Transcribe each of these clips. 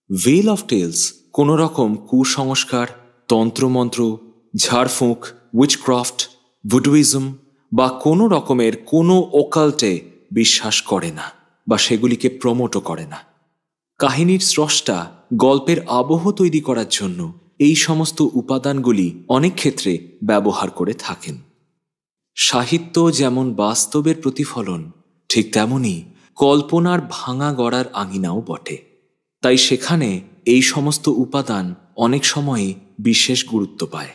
Well of tales কোনো রকম কুসংস্কার, তন্ত্রমন্ত্র, ঝাড়ফুঁক, উইচক্রাফট, ভুডুইজম বা কোনো রকমের কোনো ওকাল্টে বিশ্বাস করে না বা সেগুলিকে প্রমোটও করে না। কাহিনীর স্রষ্টা গল্পের আবহ তৈরি করার জন্য এই সমস্ত উপাদানগুলি অনেক ক্ষেত্রে ব্যবহার করে থাকেন। সাহিত্য যেমন বাস্তবের প্রতিফলন, ঠিক তেমনি কল্পনার ভাঙা গড়ার আঙিনাও বটে। তাই সেখানে এই সমস্ত উপাদান অনেক সময়ই বিশেষ গুরুত্ব পায়।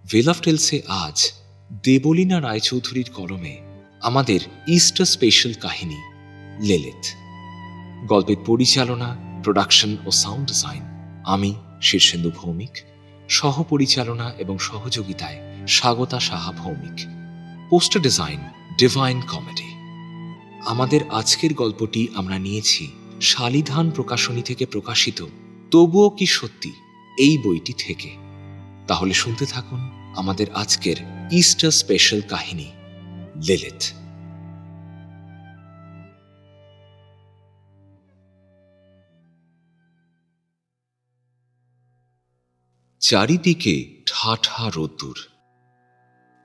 ভেল অফ টেলসে আজ দেবলীনা রায়চৌধুরীর কলমে আমাদের ইস্টার স্পেশাল কাহিনী লেলিথ। গল্পের পরিচালনা, প্রোডাকশন ও সাউন্ড ডিজাইন আমি শীর্ষেন্দু ভৌমিক, সহপরিচালনা এবং সহযোগিতায় Swagata Saha Bhowmik, poster design divine comedy. আমাদের আজকের গল্পটি আমরা নিয়েছি শালিধান প্রকাশনী থেকে প্রকাশিত তবুও কি সত্যি এই বইটি থেকে। তাহলে শুনতে থাকুন আমাদের আজকের ইস্টার স্পেশাল কাহিনী লেলিথ। চারিদিকে ঠাঠা রোদ্দুর।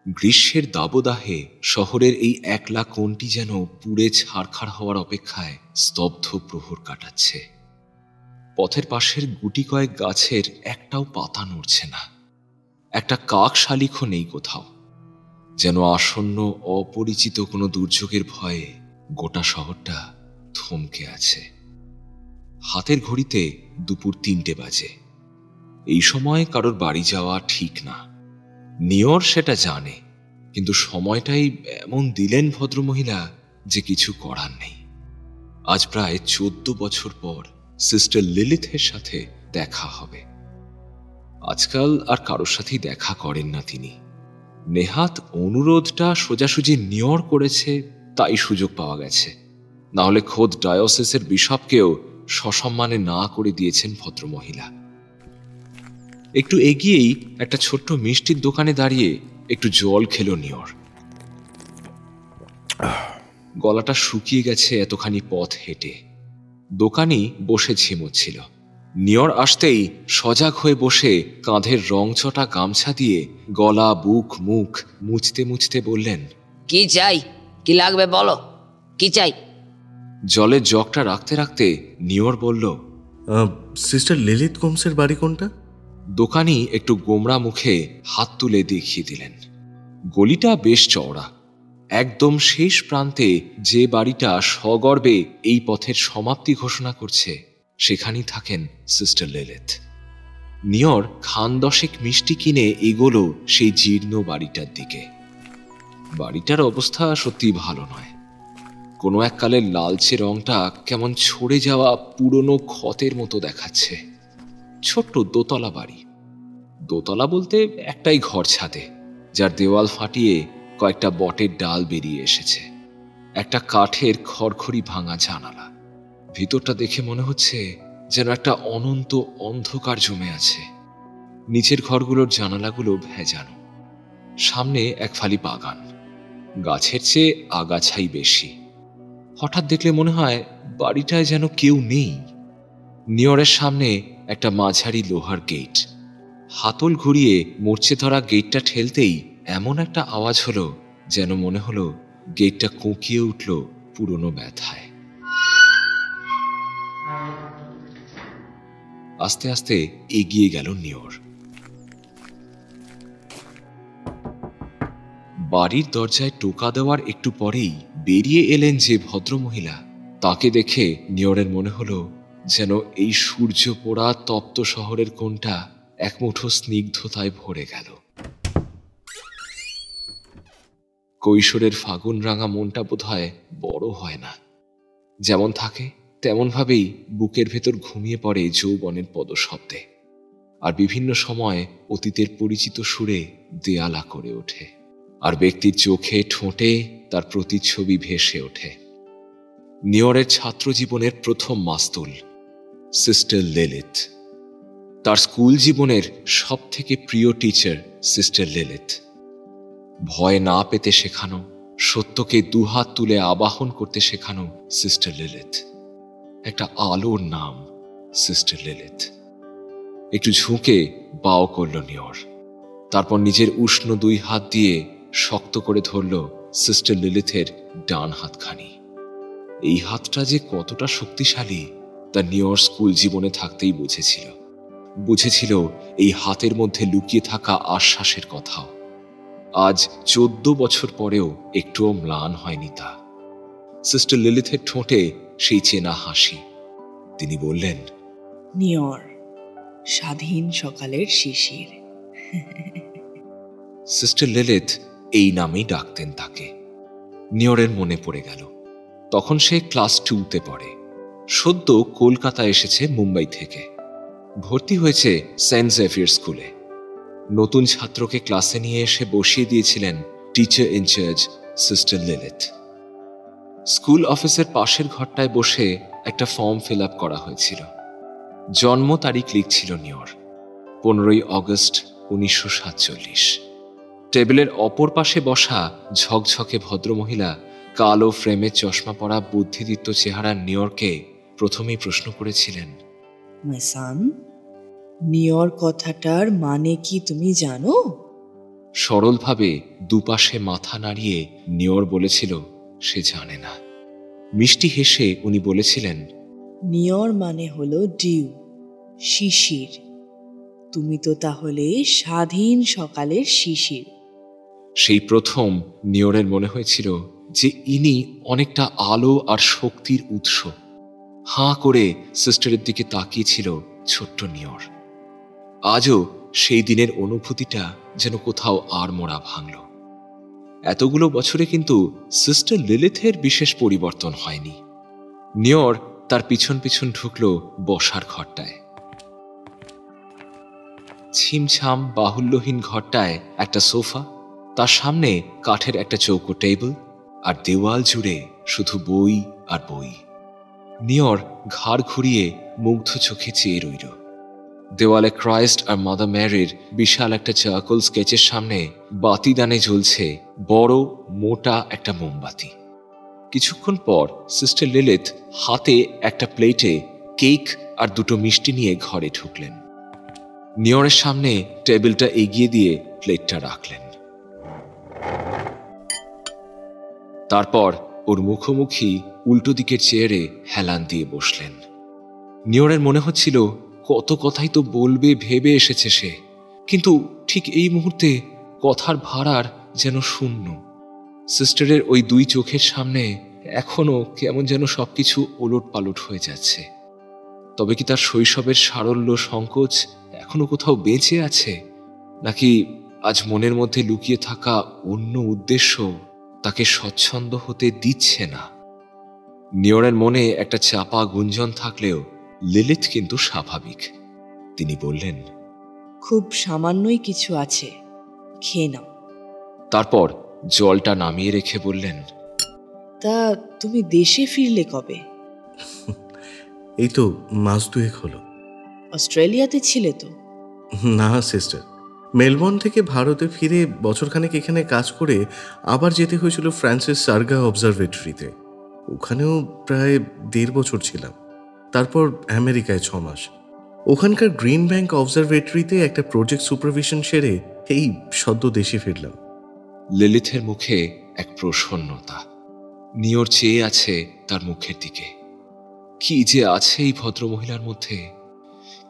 গ্রীষ্মের দাবদাহে শহরের এই একলা কোণটি যেন পুড়ে ছারখার হওয়ার অপেক্ষায় স্তব্ধ প্রহর কাটাচ্ছে। পথের পাশের গুটি কয়েক গাছের একটাও পাতা নড়ছে না, একটা কাক শালিখও নেই কোথাও। যেন আসন্ন অপরিচিত কোনো দুর্যোগের ভয়ে গোটা শহরটা থমকে আছে। হাতের ঘড়িতে দুপুর 3টে বাজে। এই সময় কারোর বাড়ি যাওয়া ঠিক না। নিয়র সেটা জানে, কিন্তু সময়টাই এমন দিলেন ভদ্রমহিলা যে কিছু করার নেই। আজ প্রায় 14 বছর পর সিস্টার লিলিথের সাথে দেখা হবে। আজকাল আর কারোর সাথেই দেখা করেন না তিনি। নেহাত অনুরোধটা সোজাসুজি নিয়র করেছে, তাই সুযোগ পাওয়া গেছে। না হলে খোদ ডায়োসিসের বিশপকেও সসম্মানে না করে দিয়েছেন ভদ্রমহিলা। একটু এগিয়েই একটা ছোট্ট মিষ্টির দোকানে দাঁড়িয়ে একটু জল খেলো নিয়র। গলাটা শুকিয়ে গেছে এতখানি পথ হেঁটে। দোকানি বসে ঝিমোচ্ছিল। নিয়র আসতেই সজাগ হয়ে বসে কাঁধের রংচটা গামছা দিয়ে গলা, বুক, মুখ মুছতে মুছতে বললেন, কি চাই? কি লাগবে বলো, কি চাই? জলের জগটা রাখতে রাখতে নিয়র বলল, সিস্টার লিলিথ কোমসের বাড়ি কোনটা? দোকানি একটু গোমরা মুখে হাত তুলে দেখিয়ে দিলেন। গলিটা বেশ চওড়া। একদম শেষ প্রান্তে যে বাড়িটা সগর্বে এই পথের সমাপ্তি ঘোষণা করছে, সেখানেই থাকেন সিস্টার লিলিথ। নিয়র খান 10 মিষ্টি কিনে এগোলো সেই জীর্ণ বাড়িটার দিকে। বাড়িটার অবস্থা সত্যি ভালো নয়। কোনো এককালের লালচে রংটা কেমন ছড়ে যাওয়া পুরনো ক্ষতের মতো দেখাচ্ছে। ছোট্ট দোতলা বাড়ি। দোতলা বলতে একটাই ঘর ছাদে, যার দেওয়াল ফাটিয়ে কয়েকটা বটের ডাল বেরিয়ে এসেছে। একটা কাঠের খড়খড়ি ভাঙা জানালা। ভিতরটা দেখে মনে হচ্ছে যেন একটা অনন্ত অন্ধকার জমে আছে। নিচের ঘরগুলোর জানালাগুলো ভেজানো। সামনে এক ফালি বাগান। গাছের চেয়ে আগাছাই বেশি। হঠাৎ দেখলে মনে হয় বাড়িটায় যেন কেউ নেই। নিয়রের সামনে একটা মাঝারি লোহার গেট। হাতল ঘুরিয়ে মরচে ধরা গেটটা ঠেলতেই এমন একটা আওয়াজ হলো যেন মনে হলো গেটটা কুঁকিয়ে উঠল পুরনো ব্যথায়। আস্তে আস্তে এগিয়ে গেল নিয়র। বাড়ির দরজায় টোকা দেওয়ার একটু পরেই বেরিয়ে এলেন যে ভদ্রমহিলা, তাকে দেখে নিয়রের মনে হলো যেন এই সূর্য পোড়া তপ্ত শহরের কোণটা এক মুঠো স্নিগ্ধতায় ভরে গেল। কৈশোরের ফাগুন রাঙা মনটা বোধহয় বড় হয় না। যেমন থাকে তেমন ভাবেই বুকের ভেতর ঘুমিয়ে পড়ে যৌবনের পদশব্দে। আর বিভিন্ন সময় অতীতের পরিচিত সুরে দেয়ালা করে ওঠে। আর ব্যক্তির চোখে ঠোঁটে তার প্রতিচ্ছবি ভেসে ওঠে। নিয়রের ছাত্র জীবনের প্রথম মাস্তুল সিস্টার লিলিথ। তার স্কুল জীবনের সব থেকে প্রিয় টিচার সিস্টার লিলিথ। ভয় না পেতে শেখানো, সত্যকে দুহাত তুলে আবাহন করতে শেখানো সিস্টার লিলিথ। একটা আলোর নাম, সিস্টার লিলিথ। একটু ঝুঁকে বাও করল নিয়র, তারপর নিজের উষ্ণ 2 হাত দিয়ে শক্ত করে ধরল সিস্টার লিলিথের ডান হাতখানি। এই হাতটা যে কতটা শক্তিশালী তা নিয়র স্কুল জীবনে থাকতেই বুঝেছিল এই হাতের মধ্যে লুকিয়ে থাকা আশ্বাসের কথাও। আজ 14 বছর পরেও একটুও ম্লান হয়নি তা। সিস্টার লিলিথের ঠোঁটে সেই চেনা হাসি। তিনি বললেন, নিয়র, স্বাধীন সকালের শিশির। সিস্টার লিলিথ এই নামেই ডাকতেন তাকে। নিয়রের মনে পড়ে গেল, তখন সে ক্লাস 2তে পড়ে। সদ্য কলকাতা এসেছে মুম্বাই থেকে। ভর্তি হয়েছে সেন্ট জেভিয়ার স্কুলে। নতুন ছাত্রকে ক্লাসে নিয়ে এসে বসিয়ে দিয়েছিলেন teacher in-charge sister Lilith. School অফিসের পাশের ঘরটায় বসে একটা ফর্ম ফিল আপ করা হয়েছিল। জন্ম তারিখ লিখছিল নিয়র, 15ই অগস্ট 1947। টেবিলের অপর পাশে বসা ঝকঝকে ভদ্রমহিলা কালো ফ্রেমে চশমা পরা বুদ্ধিদীপ্ত চেহারার নিয়রকে প্রথমেই প্রশ্ন করেছিলেন, মাই সান, নিয়র কথাটার মানে কি তুমি জানো? সরলভাবে দুপাশে মাথা নাড়িয়ে নিয়র বলেছিল সে জানে না। মিষ্টি হেসে উনি বলেছিলেন, নিয়র মানে হলো ডিউ, শিশির। তুমি তো তাহলে স্বাধীন সকালের শিশির। সেই প্রথম নিয়রের মনে হয়েছিল যে ইনি অনেকটা আলো আর শক্তির উৎস। হাঁ করে সিস্টারের দিকে তাকিয়েছিল ছোট্ট নিয়র। আজও সেই দিনের অনুভূতিটা যেন কোথাও আড়মোড়া ভাঙল। এতগুলো বছরে কিন্তু সিস্টার লিলিথের বিশেষ পরিবর্তন হয়নি। নিয়র তার পিছন পিছন ঢুকল বসার ঘরটায়। ছিমছাম বাহুল্যহীন ঘরটায় একটা সোফা, তার সামনে কাঠের একটা চৌকো টেবিল, আর দেওয়াল জুড়ে শুধু বই আর বই। নিয়র ঘাড় ঘুরিয়ে মুগ্ধ চোখে চেয়ে রইল। দেওয়ালে ক্রাইস্ট আর মাদার ম্যারির বিশাল একটা চারকোল স্কেচের সামনে বাতিদানে জ্বলছে বড় মোটা একটা মোমবাতি। কিছুক্ষণ পর সিস্টার লিলিথ হাতে একটা প্লেটে কেক আর 2টো মিষ্টি নিয়ে ঘরে ঢুকলেন। নিয়রের সামনে টেবিলটা এগিয়ে দিয়ে প্লেটটা রাখলেন। তারপর ওর মুখোমুখি উল্টো দিকের চেয়ারে হেলান দিয়ে বসলেন। নিয়রের মনে হচ্ছিল কত কথাই তো বলবে ভেবে এসেছে সে, কিন্তু ঠিক এই মুহূর্তে কথার ভাড়ার যেন শূন্য। সিস্টারের ওই 2 চোখের সামনে এখনো কেমন যেন সবকিছু ওলট পালট হয়ে যাচ্ছে। তবে কি তার শৈশবের সারল্য সংকোচ এখনো কোথাও বেঁচে আছে, নাকি আজ মনের মধ্যে লুকিয়ে থাকা অন্য উদ্দেশ্য তাকে স্বচ্ছন্দ হতে দিচ্ছে না? নিয়রের মনে একটা চাপা গুঞ্জন থাকলেও লিলিথ কিন্তু স্বাভাবিক। তিনি বললেন, খুব সামান্যই কিছু আছে, খেয়ে নাও। তারপর জলটা নামিয়ে রেখে বললেন, তা তুমি দেশে ফিরলে কবে? এই তো মাস 2 হলো। অস্ট্রেলিয়াতে ছিলে তো? না সিস্টার, মেলবোর্ন থেকে ভারতে ফিরে বছরখানেক এখানে কাজ করে আবার যেতে হয়েছিল ফ্রান্সের সার্গা অবজারভেটরিতে। ওখানেও প্রায় 1.5 বছর ছিলাম। তারপর আমেরিকায় 6 মাস। ওখানকার গ্রিন ব্যাংক অবজারভেটরিতে একটা প্রজেক্ট সুপারভিশন সেরে এই সদ্য দেশে ফিরলাম। লিলিথের মুখে এক প্রসন্নতা। নিয়র চেয়ে আছে তার মুখের দিকে। কি যে আছে এই ভদ্রমহিলার মধ্যে,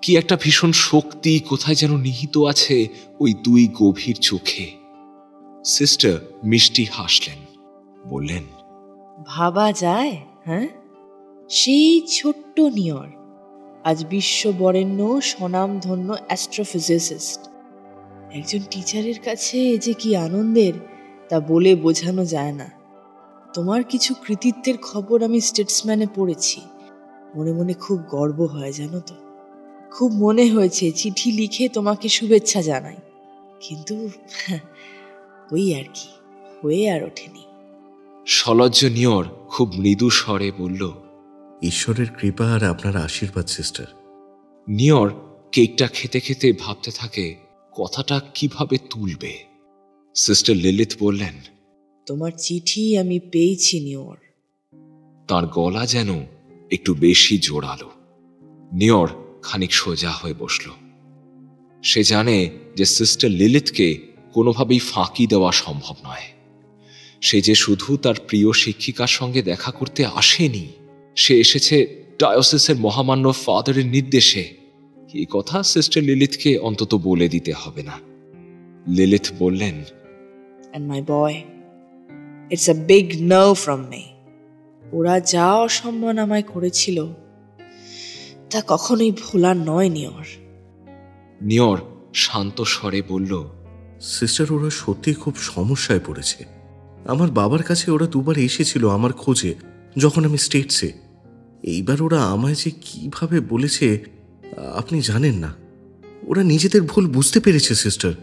কি একটা ভীষণ শক্তি কোথায় যেন নিহিত আছে ওই 2 গভীর চোখে। সিস্টার মিষ্টি হাসলেন, বললেন, ভাবা যায়, হ্যাঁ? সেই ছোট্ট নিয়র আজ বিশ্ববরেণ্য স্বনামধন্য অ্যাস্ট্রোফিজিসিস্ট। একজন টিচারের কাছে যে কি আনন্দের তা বলে বোঝানো যায় না। তোমার কিছু কৃতিত্বের খবর আমি স্টেটসম্যানে পড়েছি। মনে মনে খুব গর্ব হয়, জানো তো। খুব মনে হয়েছে চিঠি লিখে তোমাকে শুভেচ্ছা জানাই, কিন্তু ওই আর কি, হয়ে আর ওঠেনি। সলজ্জ নিয়র খুব মৃদু স্বরে বলল, ঈশ্বরের কৃপা আর আপনার আশীর্বাদ সিস্টার। নিয়র কেকটা খেতে খেতে ভাবতে থাকে কথাটা কিভাবে তুলবে। সিস্টার লিলিথ বললেন, তোমার চিঠি আমি পেয়েছি নিয়র। তার গলা যেন একটু বেশি জোরালো। নিয়র খানিক সোজা হয়ে বসল। সে জানে যে সিস্টার লিলিথকে কোনোভাবেই ফাঁকি দেওয়া সম্ভব নয়। সে যে শুধু তার প্রিয় শিক্ষিকার সঙ্গে দেখা করতে আসেনি, সে এসেছে ডায়োসিসের মহামান্য ফাদারের নির্দেশে। এই কথা সিস্টার লিলিথকে অন্তত বলে দিতে হবে না। লিলিথ বললেন, And my boy, it's a big no from me. ওরা যা অসম্মান আমায় করেছিল তা কখনোই ভোলার নয় নিয়র। নিয়র শান্ত স্বরে বলল, সিস্টার, ওরা সত্যি খুব সমস্যায় পড়েছে। আমার বাবার কাছে ওরা দুবার এসেছিল আমার খোঁজে যখন আমি স্টেটসে। এইবার ওরা আমায় যে কিভাবে বলেছে আপনি জানেন না। ওরা নিজেদের ভুল বুঝতে পেরেছে সিস্টার।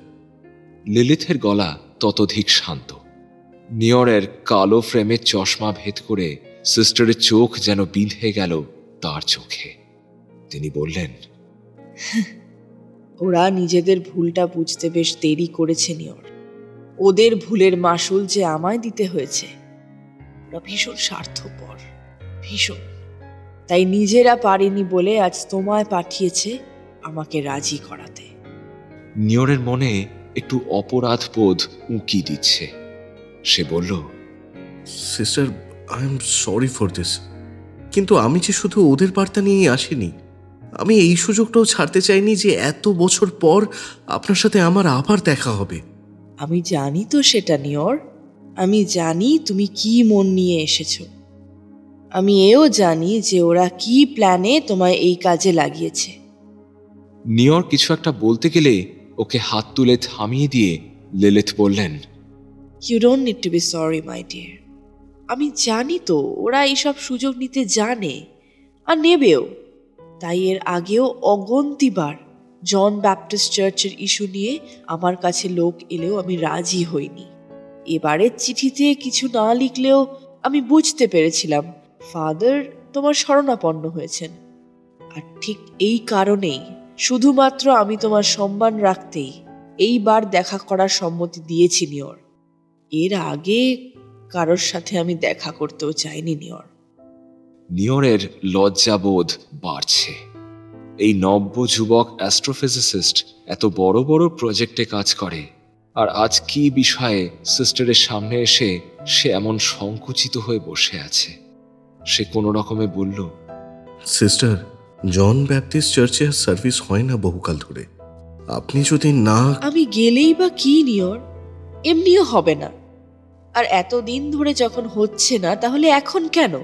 লিলিথের গলা ততোধিক শান্ত। নিয়রের কালো ফ্রেমের চশমা ভেদ করে সিস্টারের চোখ যেন বিঁধে গেল তার চোখে। তিনি বললেন, ওরা নিজেদের ভুলটা বুঝতে বেশ দেরি করেছে নিয়র। ওদের ভুলের মাসুল যে আমায় দিতে হয়েছে। ওরা ভীষণ স্বার্থপর, ভীষণ। তাই নিজেরা পারেনি বলে আজ তোমায় পাঠিয়েছে আমাকে রাজি করাতে। নিয়রের মনে একটু অপরাধ বোধ উঁকি দিচ্ছে। সে বলল, sister, I am sorry for this. কিন্তু আমি যে শুধু ওদের বার্তা নিয়েই আসিনি। আমি এই সুযোগটাও ছাড়তে চাইনি যে এত বছর পর আপনার সাথে আমার আবার দেখা হবে। আমি জানি তো সেটা নিয়র। আমি জানি তুমি কি মন নিয়ে এসেছো। আমি এও জানি যে ওরা কি প্ল্যানে তোমায় এই কাজে লাগিয়েছে। নিয়র কিছু একটা বলতে গেলে ওকে হাত তুলে থামিয়ে দিয়ে লিলিথ বললেন, you don't need to be sorry my dear. আমি জানি তো ওরা এইসব সুযোগ নিতে জানে আর নেবেও। তাই এর আগেও অগন্তিবার জন ব্যাপটিস্ট চার্চের ইস্যু নিয়ে আমার কাছে লোক এলেও আমি রাজি হইনি। এবারের চিঠিতে কিছু না লিখলেও আমি বুঝতে পেরেছিলাম ফাদার তোমার শরণাপন্ন হয়েছেন। আর ঠিক এই কারণেই, শুধুমাত্র আমি তোমার সম্মান রাখতেই এইবার দেখা করার সম্মতি দিয়েছি নিয়র। এর আগে কারোর সাথে আমি দেখা করতেও চাইনি নিয়র। নিয়রের লজ্জাবোধ বাড়ছে। এই নব্য যুবক অ্যাস্ট্রোফিজিসিস্ট এত বড় বড় প্রজেক্টে কাজ করে, আর আজ কি বিষয়ে সিস্টারের সামনে এসে সে এমন সংকুচিত হয়ে বসে আছে। সে কোনো রকমে বলল, সিস্টার, জন ব্যাপটিস্ট চার্চে সার্ভিস হয় না বহুকাল ধরে। আপনি যদি না... আমি গেলেই বা কি নিয়র? এমনিও হবে না। আর এতদিন ধরে যখন হচ্ছে না, তাহলে এখন কেন?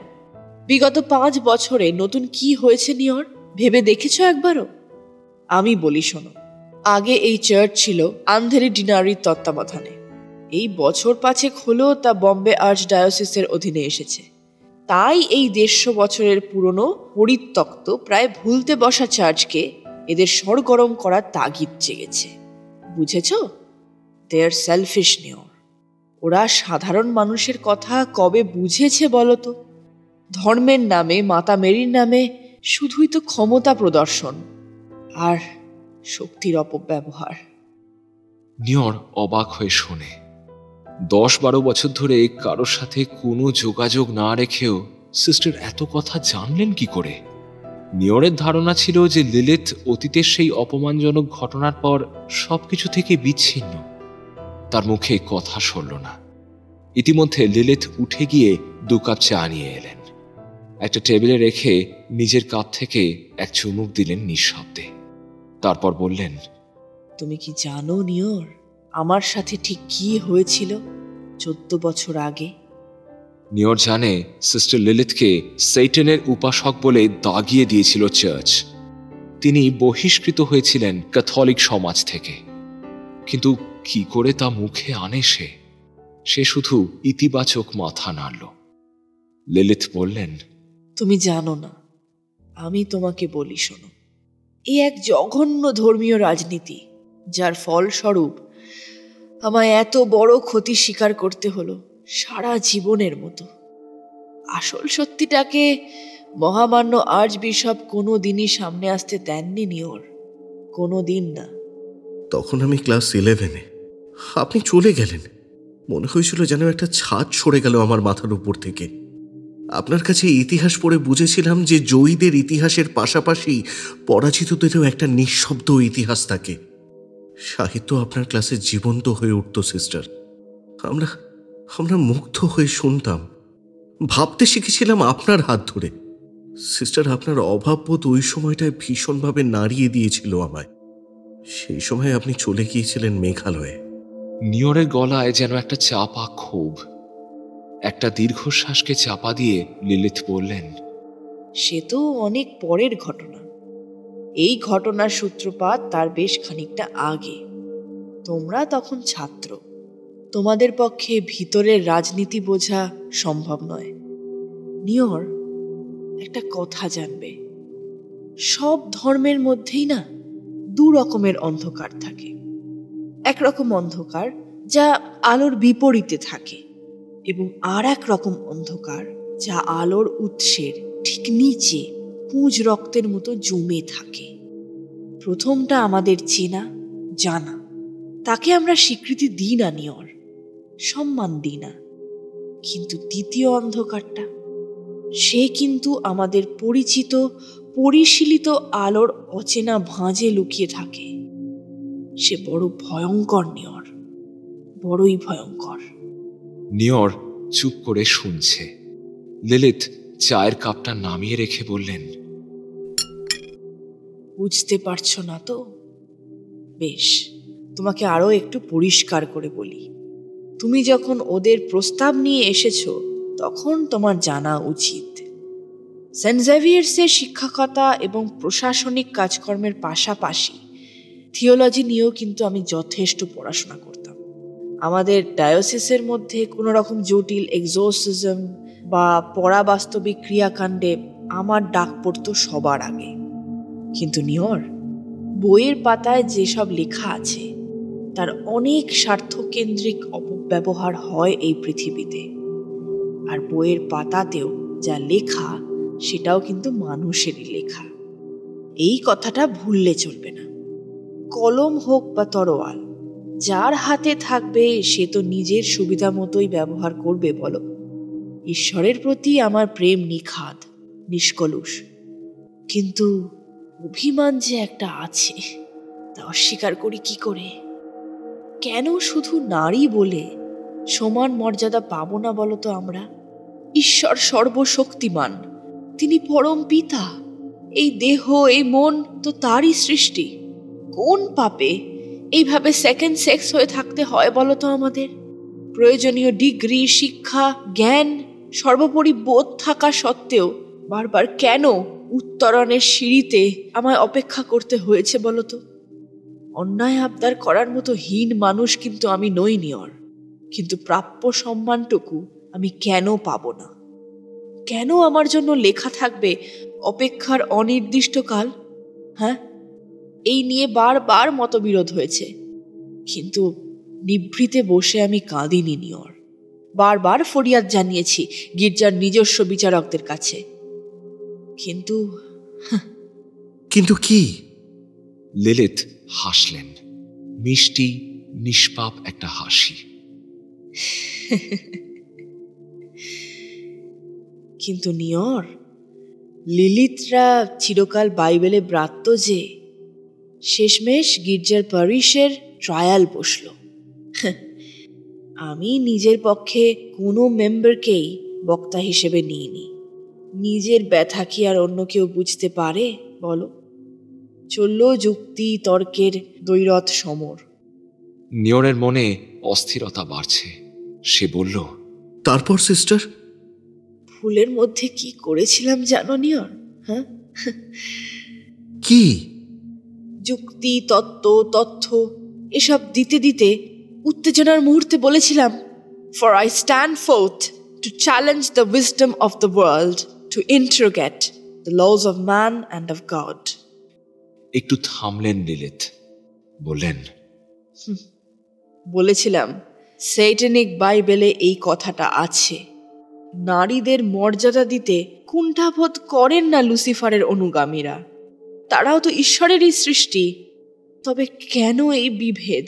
বিগত 5 বছরে নতুন কি হয়েছে নিয়র ভেবে দেখেছ একবারও? আমি বলি শোনো, আগে এই চার্চ ছিল আন্ধেরি ডিনারির তত্ত্বাবধানে। এই বছর 5 হলো তা বম্বে আর্চ ডায়োসিসের অধীনে এসেছে। তাই এই 150 বছরের পুরনো পরিত্যক্ত প্রায় ভুলতে বসা চার্চকে এদের সরগরম করার তাগিদ জেগেছে। বুঝেছ? দে আর সেলফিশ নিয়র। ওরা সাধারণ মানুষের কথা কবে বুঝেছে বলো তো? ধর্মের নামে, মাতা মেরির নামে শুধুই তো ক্ষমতা প্রদর্শন আর শক্তির অপব্যবহার। নিয়র অবাক হয়ে শোনে। 10-12 বছর ধরে কারোর সাথে কোনো যোগাযোগ না রেখেও সিস্টার এত কথা জানলেন কি করে? নিয়রের ধারণা ছিল যে লিলিথ অতীতের সেই অপমানজনক ঘটনার পর সবকিছু থেকে বিচ্ছিন্ন। তার মুখে কথা সরল না। ইতিমধ্যে লিলিথ উঠে গিয়ে 2 কাপ চা নিয়ে এলেন। একটা টেবিলে রেখে নিজের কাপ থেকে এক চুমুক দিলেন নিঃশব্দে। তারপর বললেন, তুমি কি জানো নিয়র আমার সাথে ঠিক কি হয়েছিল 14 বছর আগে? নিয়র জানে সিস্টার লিলিথকে সেইটানের উপাসক বলে দাগিয়ে দিয়েছিল চার্চ। তিনি বহিষ্কৃত হয়েছিলেন ক্যাথলিক সমাজ থেকে। কিন্তু কি করে তা মুখে আনে সে শুধু ইতিবাচক মাথা নাড়ল। লিলিথ বললেন, তুমি জানো না, আমি তোমাকে বলি শোনো, এই এক জঘন্য ধর্মীয় রাজনীতি যার ফলস্বরূপ আমায় এত বড় ক্ষতি স্বীকার করতে হলো সারা জীবনের মতো। আসল সত্যিটাকে মহামান্য আর্চ বিশপ কোনো দিনই সামনে আসতে দেননি নিয়র, কোনো দিন না। তখন আমি ক্লাস 11-এ। আপনি চলে গেলেন। মনে হয়েছিল যেন একটা ছাদ সরে গেল আমার মাথার উপর থেকে। আপনার কাছে ইতিহাস পড়ে বুঝেছিলাম যে জয়ীদের ইতিহাসের পাশাপাশি পরাজিতদেরও একটা নিঃশব্দ ইতিহাস থাকে। সাহিত্য আপনার ক্লাসে জীবন্ত হয়ে উঠত সিস্টার। আমরা মুগ্ধ হয়ে শুনতাম, ভাবতে শিখেছিলাম আপনার হাত ধরে। সিস্টার, আপনার অভাববোধ ওই সময়টায় ভীষণভাবে নাড়িয়ে দিয়েছিল আমায়। সেই সময় আপনি চলে গিয়েছিলেন মেঘালয়ে। নিয়রের গলায় যেন একটা চাপা ক্ষোভ। একটা দীর্ঘশ্বাসকে চাপা দিয়ে লিলিথ বললেন, সে তো অনেক পরের ঘটনা। এই ঘটনার সূত্রপাত তার বেশ খানিকটা আগে। তোমরা তখন ছাত্র, তোমাদের পক্ষে ভিতরের রাজনীতি বোঝা সম্ভব নয়। নিয়র, একটা কথা জানবে, সব ধর্মের মধ্যেই না দু রকমের অন্ধকার থাকে। একরকম অন্ধকার যা আলোর বিপরীতে থাকে, এবং আর এক রকম অন্ধকার যা আলোর উৎসের ঠিক নিচে পুঁজ রক্তের মতো জমে থাকে। প্রথমটা আমাদের চেনা জানা, তাকে আমরা স্বীকৃতি দিই না নিয়র, সম্মান দিই না। কিন্তু দ্বিতীয় অন্ধকারটা, সে কিন্তু আমাদের পরিচিত পরিশীলিত আলোর অচেনা ভাঁজে লুকিয়ে থাকে। সে বড় ভয়ঙ্কর নিয়র, বড়ই ভয়ঙ্কর। নিয়র চুপ করে শুনছে। লিলিথ চায়ের কাপটা নামিয়ে রেখে বললেন, বুঝতে পারছো না তো? বেশ, তোমাকে আরো একটু পরিষ্কার করে বলি। তুমি যখন ওদের প্রস্তাব নিয়ে এসেছো, তখন তোমার জানা উচিত সেন্ট জেভিয়ার্সের শিক্ষকতা এবং প্রশাসনিক কাজকর্মের পাশাপাশি থিওলজি নিয়েও কিন্তু আমি যথেষ্ট পড়াশোনা করতাম। আমাদের ডায়োসিসের মধ্যে কোনো রকম জটিল এক্সোসিজম বা পরাবাস্তবিক ক্রিয়াকাণ্ডে আমার ডাক পড়তো সবার আগে। কিন্তু নিয়র, বইয়ের পাতায় যেসব লেখা আছে তার অনেক স্বার্থকেন্দ্রিক অপব্যবহার হয় এই পৃথিবীতে। আর বইয়ের পাতাতেও যা লেখা সেটাও কিন্তু মানুষেরই লেখা। এই কথাটা ভুললে চলবে না। কলম হোক বা তরোয়াল, যার হাতে থাকবে সে তো নিজের সুবিধা মতোই ব্যবহার করবে। বলো, ঈশ্বরের প্রতি আমার প্রেম নিখাদ, নিষ্কলুষ, কিন্তু অভিমান যে একটা আছে, তা অস্বীকার করি কি করে? কেন শুধু নারী বলে সমান মর্যাদা পাবো না বলো তো আমরা? ঈশ্বর সর্বশক্তিমান, তিনি পরম পিতা। এই দেহ, এই মন তো তারই সৃষ্টি। কোন পাপে এইভাবে সেকেন্ড সেক্স হয়ে থাকতে হয় বলো তো আমাদের? প্রয়োজনীয় ডিগ্রি, শিক্ষা, জ্ঞান, সর্বোপরি বোধ থাকা সত্ত্বেও বারবার কেন উত্তরণের সিঁড়িতে আমায় অপেক্ষা করতে হয়েছে বলো তো? অন্যায় আবদার করার মতো হীন মানুষ কিন্তু আমি নই নিয়র, কিন্তু প্রাপ্য সম্মানটুকু আমি কেন পাবো না? কেন আমার জন্য লেখা থাকবে অপেক্ষার অনির্দিষ্টকাল? হ্যাঁ, এই নিয়ে বারবার মতবিরোধ হয়েছে, কিন্তু নিভৃতে বসে আমি কাঁদিনি নিয়র। বারবার ফরিয়াদ জানিয়েছি গির্জার নিজস্ব বিচারকদের কাছে, কিন্তু কিন্তু কি? লিলিথ হাসলেন, মিষ্টি নিষ্পাপ একটা হাসি। কিন্তু নিয়র, লিলিতরা চিরকাল বাইবেলে ব্রাত্য যে শেষমেশ গির্জার প্যারিশের ট্রায়াল বসল। আমি নিজের পক্ষে কোনো মেম্বারকেই বক্তা হিসেবে নিইনি। নিজের ব্যথা কি আর অন্য কেউ বুঝতে পারে বলো? চলল যুক্তি তর্কের দ্বৈরথ সমর। নিয়রের মনে অস্থিরতা বাড়ছে। সে বলল, তারপর সিস্টার? ফুলের মধ্যে কি করেছিলাম জানো নিয়র? হ্যাঁ, কি? যুক্তি, তত্ত্ব, তথ্য এসব দিতে দিতে উত্তেজনার মুহূর্তে বলেছিলাম, for I stand forth to challenge the wisdom of the world, to interrogate the laws of man and of God. একটু থামলেন লিলিথ, বললেন, বলেছিলাম সেইটানিক বাইবেলে এই কথাটা আছে, নারীদের মর্যাদা দিতে কুণ্ঠাবোধ করেন না লুসিফারের অনুগামীরা। তারাও তো ঈশ্বরেরই সৃষ্টি। তবে কেন এই বিভেদ?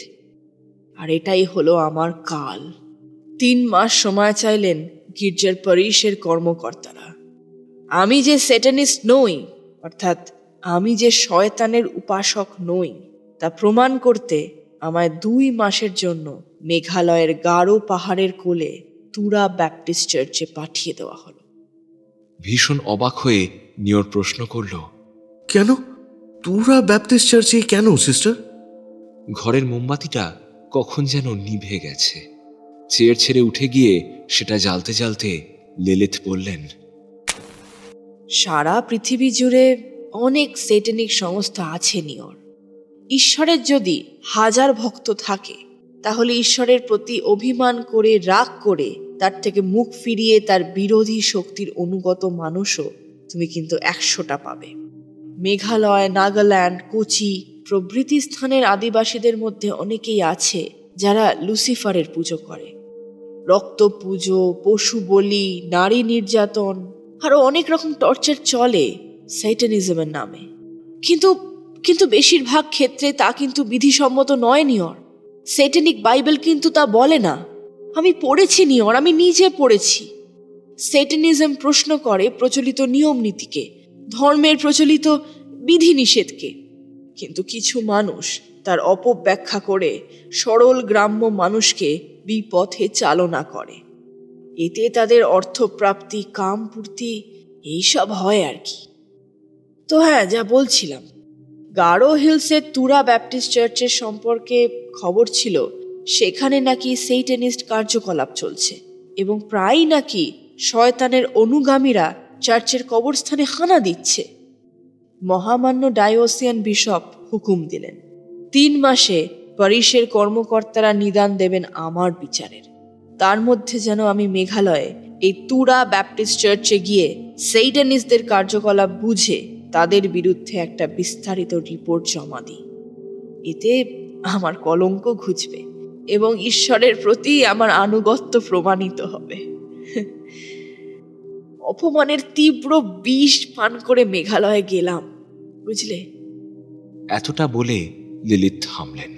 আর এটাই হলো আমার কাল। 3 মাস সময় চাইলেন গির্জার প্যারিশের কর্মকর্তারা। আমি যে স্যাটানিস্ট নই, অর্থাৎ আমি যে শয়তানের উপাসক নই, তা প্রমাণ করতে আমায় 2 মাসের জন্য মেঘালয়ের গারো পাহাড়ের কোলে তুরা ব্যাপটিস্ট চার্চে পাঠিয়ে দেওয়া হলো। ভীষণ অবাক হয়ে নিওর প্রশ্ন করল, কেন তুরা ব্যাপটিস্ট চার্চে কেন সিস্টার? ঘরের মোমবাতিটা কখন যেন নিভে গেছে। চেয়ার ছেড়ে উঠে গিয়ে সেটা জ্বালতে জ্বালতে লেলিথ বললেন, সারা পৃথিবী জুড়ে অনেক স্যাটানিক সংস্থা আছে নিওর। ঈশ্বরের যদি 1000 ভক্ত থাকে, তাহলে ঈশ্বরের প্রতি অভিমান করে, রাগ করে, তার থেকে মুখ ফিরিয়ে তার বিরোধী শক্তির অনুগত মানুষও তুমি কিন্তু 100টা পাবে। মেঘালয়, নাগাল্যান্ড, কোচি প্রভৃতি স্থানের আদিবাসীদের মধ্যে অনেকেই আছে যারা লুসিফারের পুজো করে। রক্ত পুজো, পশু বলি, নারী নির্যাতন, আরো অনেক রকম টর্চার চলে স্যাটানিজমের নামে। কিন্তু বেশিরভাগ ক্ষেত্রে তা কিন্তু বিধিসম্মত নয় নিওর। স্যাটানিক বাইবেল কিন্তু তা বলে না। আমি পড়েছি নিওর, আমি নিজে পড়েছি। স্যাটানিজম প্রশ্ন করে প্রচলিত নিয়ম নীতিকে, ধর্মের প্রচলিত বিধিনিষেধকে। কিন্তু কিছু মানুষ তার অপব্যাখ্যা করে সরল গ্রাম্য মানুষকে বিপথে চালনা করে। এতে তাদের অর্থপ্রাপ্তি, কামপূর্তি এইসব হয় আর কি। তো হ্যাঁ, যা বলছিলাম, গারো হিলসের তুরা ব্যাপটিস্ট চার্চের সম্পর্কে খবর ছিল সেখানে নাকি সেইটানিস্ট কার্যকলাপ চলছে এবং প্রায়ই নাকি শয়তানের অনুগামীরা চার্চের কবরস্থানে হানা দিচ্ছে। মহামান্য ডায়োসিয়ান বিশপ হুকুম দিলেন 3 মাসে প্যারিশের কর্মকর্তারা নিদান দেবেন আমার বিচারের। তার মধ্যে যেন আমি মেঘালয়ে এই তুরা ব্যাপটিস্ট চার্চে গিয়ে সেইটানিস্টদের কার্যকলাপ বুঝে তাদের বিরুদ্ধে একটা বিস্তারিত রিপোর্ট জমা দিই। এতে আমার কলঙ্ক ঘুচবে এবং ঈশ্বরের প্রতি আমার আনুগত্য প্রমাণিত হবে। অপমানের তীব্র বিষ পান করে মেঘালয়ে গেলাম, বুঝলে। এতটা বলে লিলিথ থামলেন।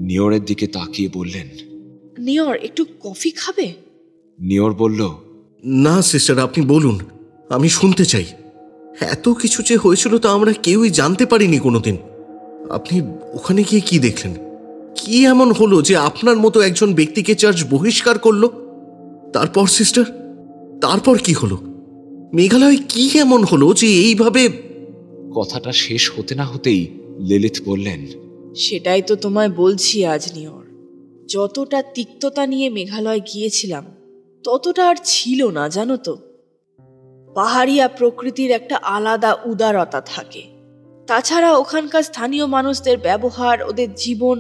নিওরের দিকে তাকিয়ে বললেন, নিওর, একটু কফি খাবে? নিওর বলল, না সিস্টার, আপনি বলুন, আমি শুনতে চাই। এত কিছু যে হয়েছিল তা আমরা কেউই জানতে পারিনি কোনোদিন। আপনি ওখানে গিয়ে কি দেখলেন? কি এমন হলো যে আপনার মতো একজন ব্যক্তিকে চার্চ বহিষ্কার করলো? তারপর সিস্টার, তারপর কি হলো? মেঘালয়ে কি এমন হলো যে এইভাবে? কথাটা শেষ হতে না হতেই লিলিথ বললেন, সেটাই তো তোমায় বলছি আজ নিওর। যতটা তিক্ততা নিয়ে মেঘালয় গিয়েছিলাম ততটা আর ছিল না, জানো তো। পাহাড়িয়া প্রকৃতির একটা আলাদা উদারতা থাকে। তাছাড়া ওখানকার স্থানীয় মানুষদের ব্যবহার, ওদের জীবন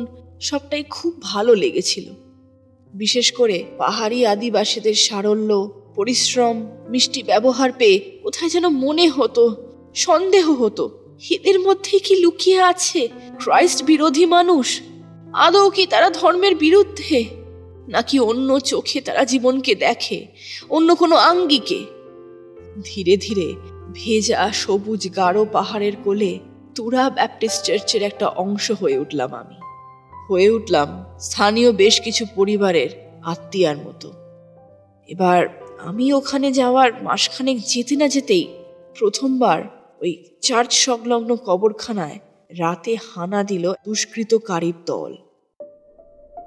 সবটাই খুব ভালো লেগেছিল। বিশেষ করে পাহাড়ি আদিবাসীদের সারল্য, পরিশ্রম, মিষ্টি ব্যবহার পেয়ে কোথায় যেন মনে হতো, সন্দেহ হতো, এদের মধ্যে কি লুকিয়ে আছে খ্রাইস্ট বিরোধী মানুষ? আদৌ কি তারা ধর্মের বিরুদ্ধে, নাকি অন্য চোখে তারা জীবনকে দেখে, অন্য কোনো আঙ্গিকে? ধীরে ধীরে ভেজা সবুজ গাঢ় পাহাড়ের কোলে তুরা ব্যাপটিস্ট চার্চের একটা অংশ হয়ে উঠলাম। আমি হয়ে উঠলাম স্থানীয় বেশ কিছু পরিবারের আত্মীয়ার মতো। এবার আমি ওখানে যাওয়ার মাসখানেক যেতে না যেতেই প্রথমবার ওই চার্চ সংলগ্ন কবরখানায় রাতে হানা দিল দুষ্কৃতকারীর দল।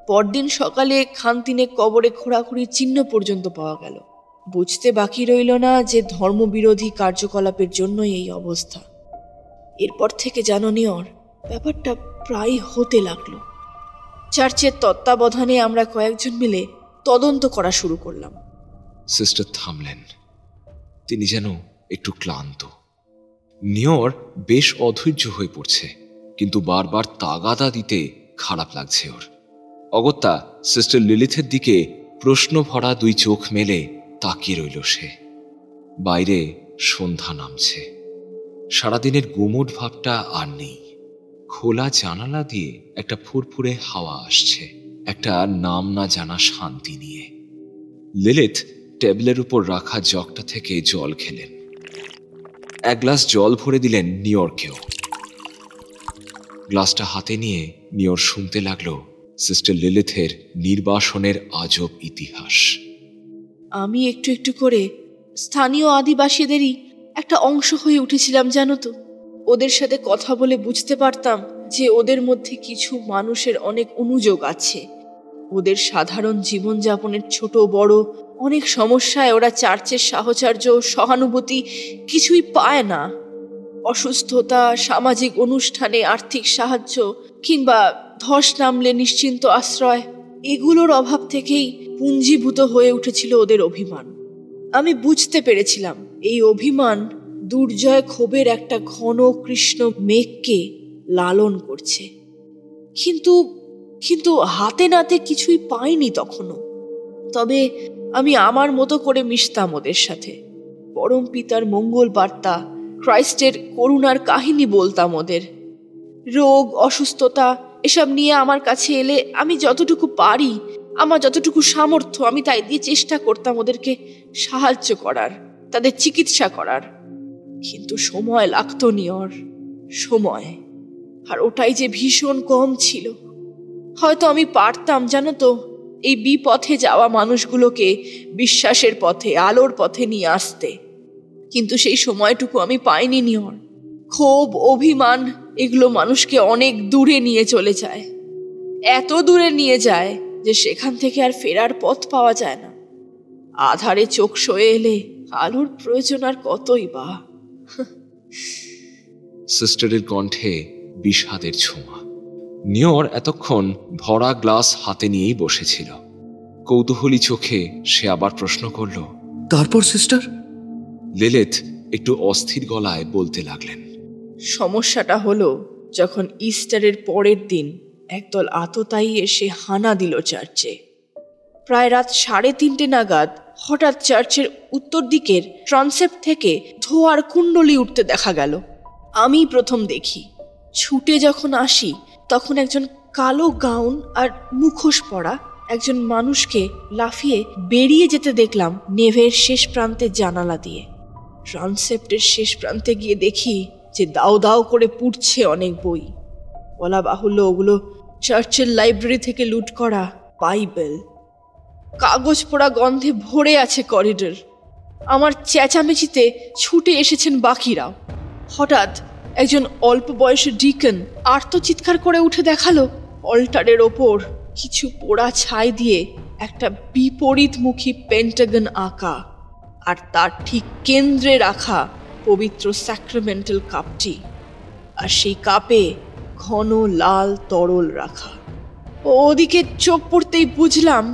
পরদিন সকালে খানতিনে কবরে খোঁড়াখুড়ির চিহ্ন পর্যন্ত পাওয়া গেল। বুঝতে বাকি রইল না যে ধর্মবিরোধী কার্যকলাপের জন্যই এই অবস্থা। এরপর থেকে জানো নিওর, ব্যাপারটা প্রায় হতে লাগলো। চার্চের তত্ত্বাবধানে আমরা কয়েকজন মিলে তদন্ত করা শুরু করলাম। সিস্টার থামলেন। তিনি যেন একটু ক্লান্ত। নিওর বেশ অধৈর্য হয়ে পড়ছে, কিন্তু বারবার তাগাদা দিতে খারাপ লাগছে ওর। অগত্যা সিস্টার লিলিথের দিকে প্রশ্ন ভরা 2 চোখ মেলে তাকিয়ে রইল সে। বাইরে সন্ধ্যা নামছে। সারাদিনের গুমোট ভাবটা আর নেই। খোলা জানালা দিয়ে একটা ফুরফুরে হাওয়া আসছে, একটা নাম না জানা শান্তি নিয়ে। লিলিথ টেবিলের উপর রাখা জগটা থেকে জল খেলেন। 1 গ্লাস জল ভরে দিলেন নিওরকেও। গ্লাসটা হাতে নিয়ে নিওর শুনতে লাগলো সিস্টার লিলিথের নির্বাসনের আজব ইতিহাস। আমি একটু একটু করে স্থানীয় আদিবাসীদেরই একটা অংশ হয়ে উঠেছিলাম জানো তো। ওদের সাথে কথা বলে বুঝতে পারতাম যে ওদের মধ্যে কিছু মানুষের অনেক অনুযোগ আছে। ওদের সাধারণ জীবনযাপনের ছোট বড় অনেক সমস্যায় ওরা চার্চের সাহচর্য, সহানুভূতি কিছুই পায় না। অসুস্থতা, সামাজিক অনুষ্ঠানে আর্থিক সাহায্য কিংবা ধস নামলে নিশ্চিন্ত আশ্রয়, এগুলোর অভাব থেকেই পুঞ্জীভূত হয়ে উঠেছিল ওদের অভিমান। আমি বুঝতে পেরেছিলাম এই অভিমান দুর্জয় ক্ষোভের একটা ঘন কৃষ্ণ মেঘকে লালন করছে, কিন্তু কিন্তু হাতে নাতে কিছুই পাইনি তখনও। তবে আমি আমার মতো করে মিশতাম ওদের সাথে। পরম পিতার মঙ্গল বার্তা, খ্রাইস্টের করুণার কাহিনী বলতাম ওদের। রোগ, অসুস্থতা এসব নিয়ে আমার কাছে এলে আমি যতটুকু পারি, আমার যতটুকু সামর্থ্য, আমি তাই দিয়ে চেষ্টা করতাম ওদেরকে সাহায্য করার, তাদের চিকিৎসা করার। কিন্তু সময় লাগতো নিয়র, সময়। আর ওটাই যে ভীষণ কম ছিল। হয়তো আমি পারতাম জানো তো এই বিপথে যাওয়া মানুষগুলোকে বিশ্বাসের পথে, আলোর পথে নিয়ে আসতে, কিন্তু সেই সময়টুকু আমি পাইনি নিয়র। ক্ষোভ, অভিমান এগুলো মানুষকে অনেক দূরে নিয়ে চলে যায়, এত দূরে নিয়ে যায় যে সেখান থেকে আর ফেরার পথ পাওয়া যায় না। আধারে চোখ সয়ে এলে আলোর প্রয়োজন আর কতই বা। সিস্টারের কণ্ঠে বিষাদের ছোঁয়া। নিয়র এতক্ষণ ভরা গ্লাস হাতে নিয়েই বসেছিল। কৌতূহলী চোখে সে আবার প্রশ্ন করল, তারপর সিস্টার? লিলিথ একটু অস্থির গলায় বলতে লাগলেন, সমস্যাটা হলো যখন ইস্টারের পরের দিন একদল আততায়ী এসে হানা দিল চার্চে। প্রায় রাত 3:30 নাগাদ হঠাৎ চার্চের উত্তর দিকের ট্রান্সেপ্ট থেকে ধোঁয়ার কুণ্ডলি উঠতে দেখা গেল। আমি প্রথম দেখি। ছুটে যখন আসি তখন একজন কালো গাউন আর মুখোশ পরা একজন মানুষকে লাফিয়ে বেরিয়ে যেতে দেখলাম নেভের শেষ প্রান্তের জানালা দিয়ে। ট্রান্সেপ্টের শেষ প্রান্তে গিয়ে দেখি যে দাও দাও করে পুড়ছে অনেক বই। বলা বাহুল্য ওগুলো চার্চের লাইব্রেরি থেকে লুট করা বাইবেল। কাগজ পোড়া গন্ধে ভরে আছে করিডর। আমার চেঁচামেচিতে ছুটে এসেছেন বাকিরাও। হঠাৎ একজন অল্প বয়সী ডিকন আর্তচিৎকার করে উঠে দেখালো অল্টারের ওপর কিছু পোড়া ছাই দিয়ে একটা বিপরীতমুখী পেন্টাগন আঁকা, আর তার ঠিক কেন্দ্রে রাখা পবিত্র স্যাক্রামেন্টাল কাপটি, আর সেই কাপে ঘন লাল তরল রাখা। ওদিকে চোখ পড়তেই বুঝলাম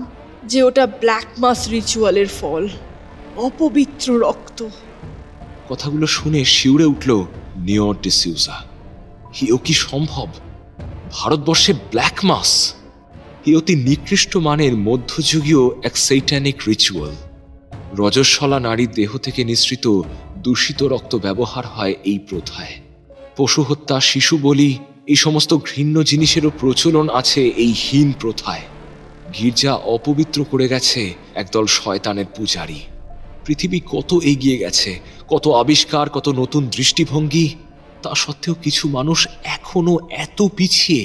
যে ওটা ব্ল্যাক মাস রিচুয়ালের ফল, অপবিত্র রক্ত। কথাগুলো শুনে শিউরে উঠল নিয়র ডিসিউজা। হিও কি সম্ভব? ভারতবর্ষে ব্ল্যাক মাস! হি অতি নিকৃষ্ট মানের মধ্যযুগীয় এক সেইটানিক রিচুয়াল। রজস্বলা নারীর দেহ থেকে নিঃসৃত দূষিত রক্ত ব্যবহার হয় এই প্রথায়। পশু হত্যা, শিশু বলি, এই সমস্ত ঘৃণ্য জিনিসেরও প্রচলন আছে এই হীন প্রথায়। গির্জা অপবিত্র করে গেছে একদল শয়তানের পূজারী। পৃথিবী কত এগিয়ে গেছে, কত আবিষ্কার, কত নতুন দৃষ্টিভঙ্গি, তা সত্ত্বেও কিছু মানুষ এখনো এত পিছিয়ে।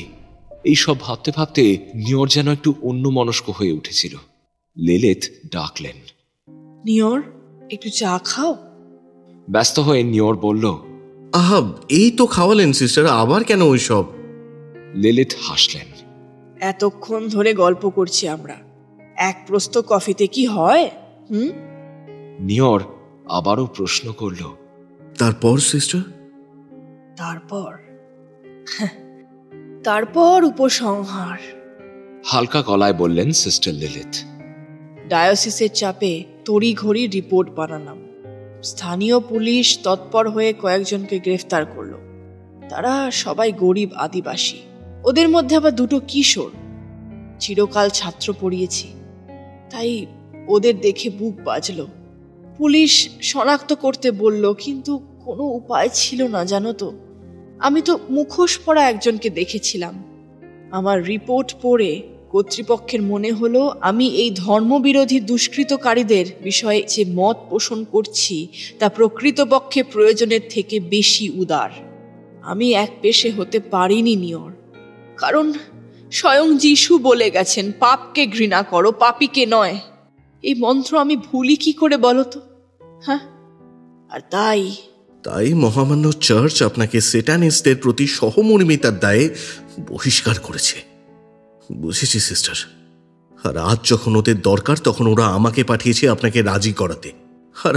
এইসব ভাবতে ভাবতে নিয়র যেন একটু অন্যমনস্ক হয়ে উঠেছিল। লিলিথ ডাকলেন, নিয়র, একটু চা খাও। ব্যস্ত হয়ে নিয়র বলল, আহা, এই তো খাওয়ালেন সিস্টার, আবার কেন ওইসব? লিলিথ হাসলেন, এতক্ষণ ধরে গল্প করছি আমরা, এক প্রস্ত কফিতে কি হয়? নিয়র আবারও প্রশ্ন করল, তারপর সিস্টার? তারপর উপসংহার, হালকা গলায় বললেন সিস্টার লিলিথ। ডায়োসিসের চাপে তড়িঘড়ি রিপোর্ট বানালাম। স্থানীয় পুলিশ তৎপর হয়ে কয়েকজনকে গ্রেফতার করলো। তারা সবাই গরিব আদিবাসী, ওদের মধ্যে আবার 2টো কিশোর। চিরকাল ছাত্র পড়িয়েছি, তাই ওদের দেখে বুক বাজলো। পুলিশ শনাক্ত করতে বলল, কিন্তু কোনো উপায় ছিল না জানো তো। আমি তো মুখোশ পরা একজনকে দেখেছিলাম। আমার রিপোর্ট পড়ে কর্তৃপক্ষের মনে হলো আমি এই ধর্মবিরোধী দুষ্কৃতকারীদের বিষয়ে যে মত পোষণ করছি তা প্রকৃতপক্ষে প্রয়োজনের থেকে বেশি উদার। আমি এক পেশে হতে পারিনি নিয়র, কারণ স্বয়ং যিশু বলে গেছেন, পাপকে ঘৃণা করো, পাপীকে নয়। এই মন্ত্র আমি ভুলি কি করে বলো তো? হ্যাঁ, আর তাই মহামান্য চার্চ আপনাকে সেটানিস্টদের প্রতি সহমর্মিতার দায়ে বহিষ্কার করেছে। বুঝেছি সিস্টার। আর আজ যখন ওদের দরকার তখন ওরা আমাকে পাঠিয়েছে আপনাকে রাজি করাতে, আর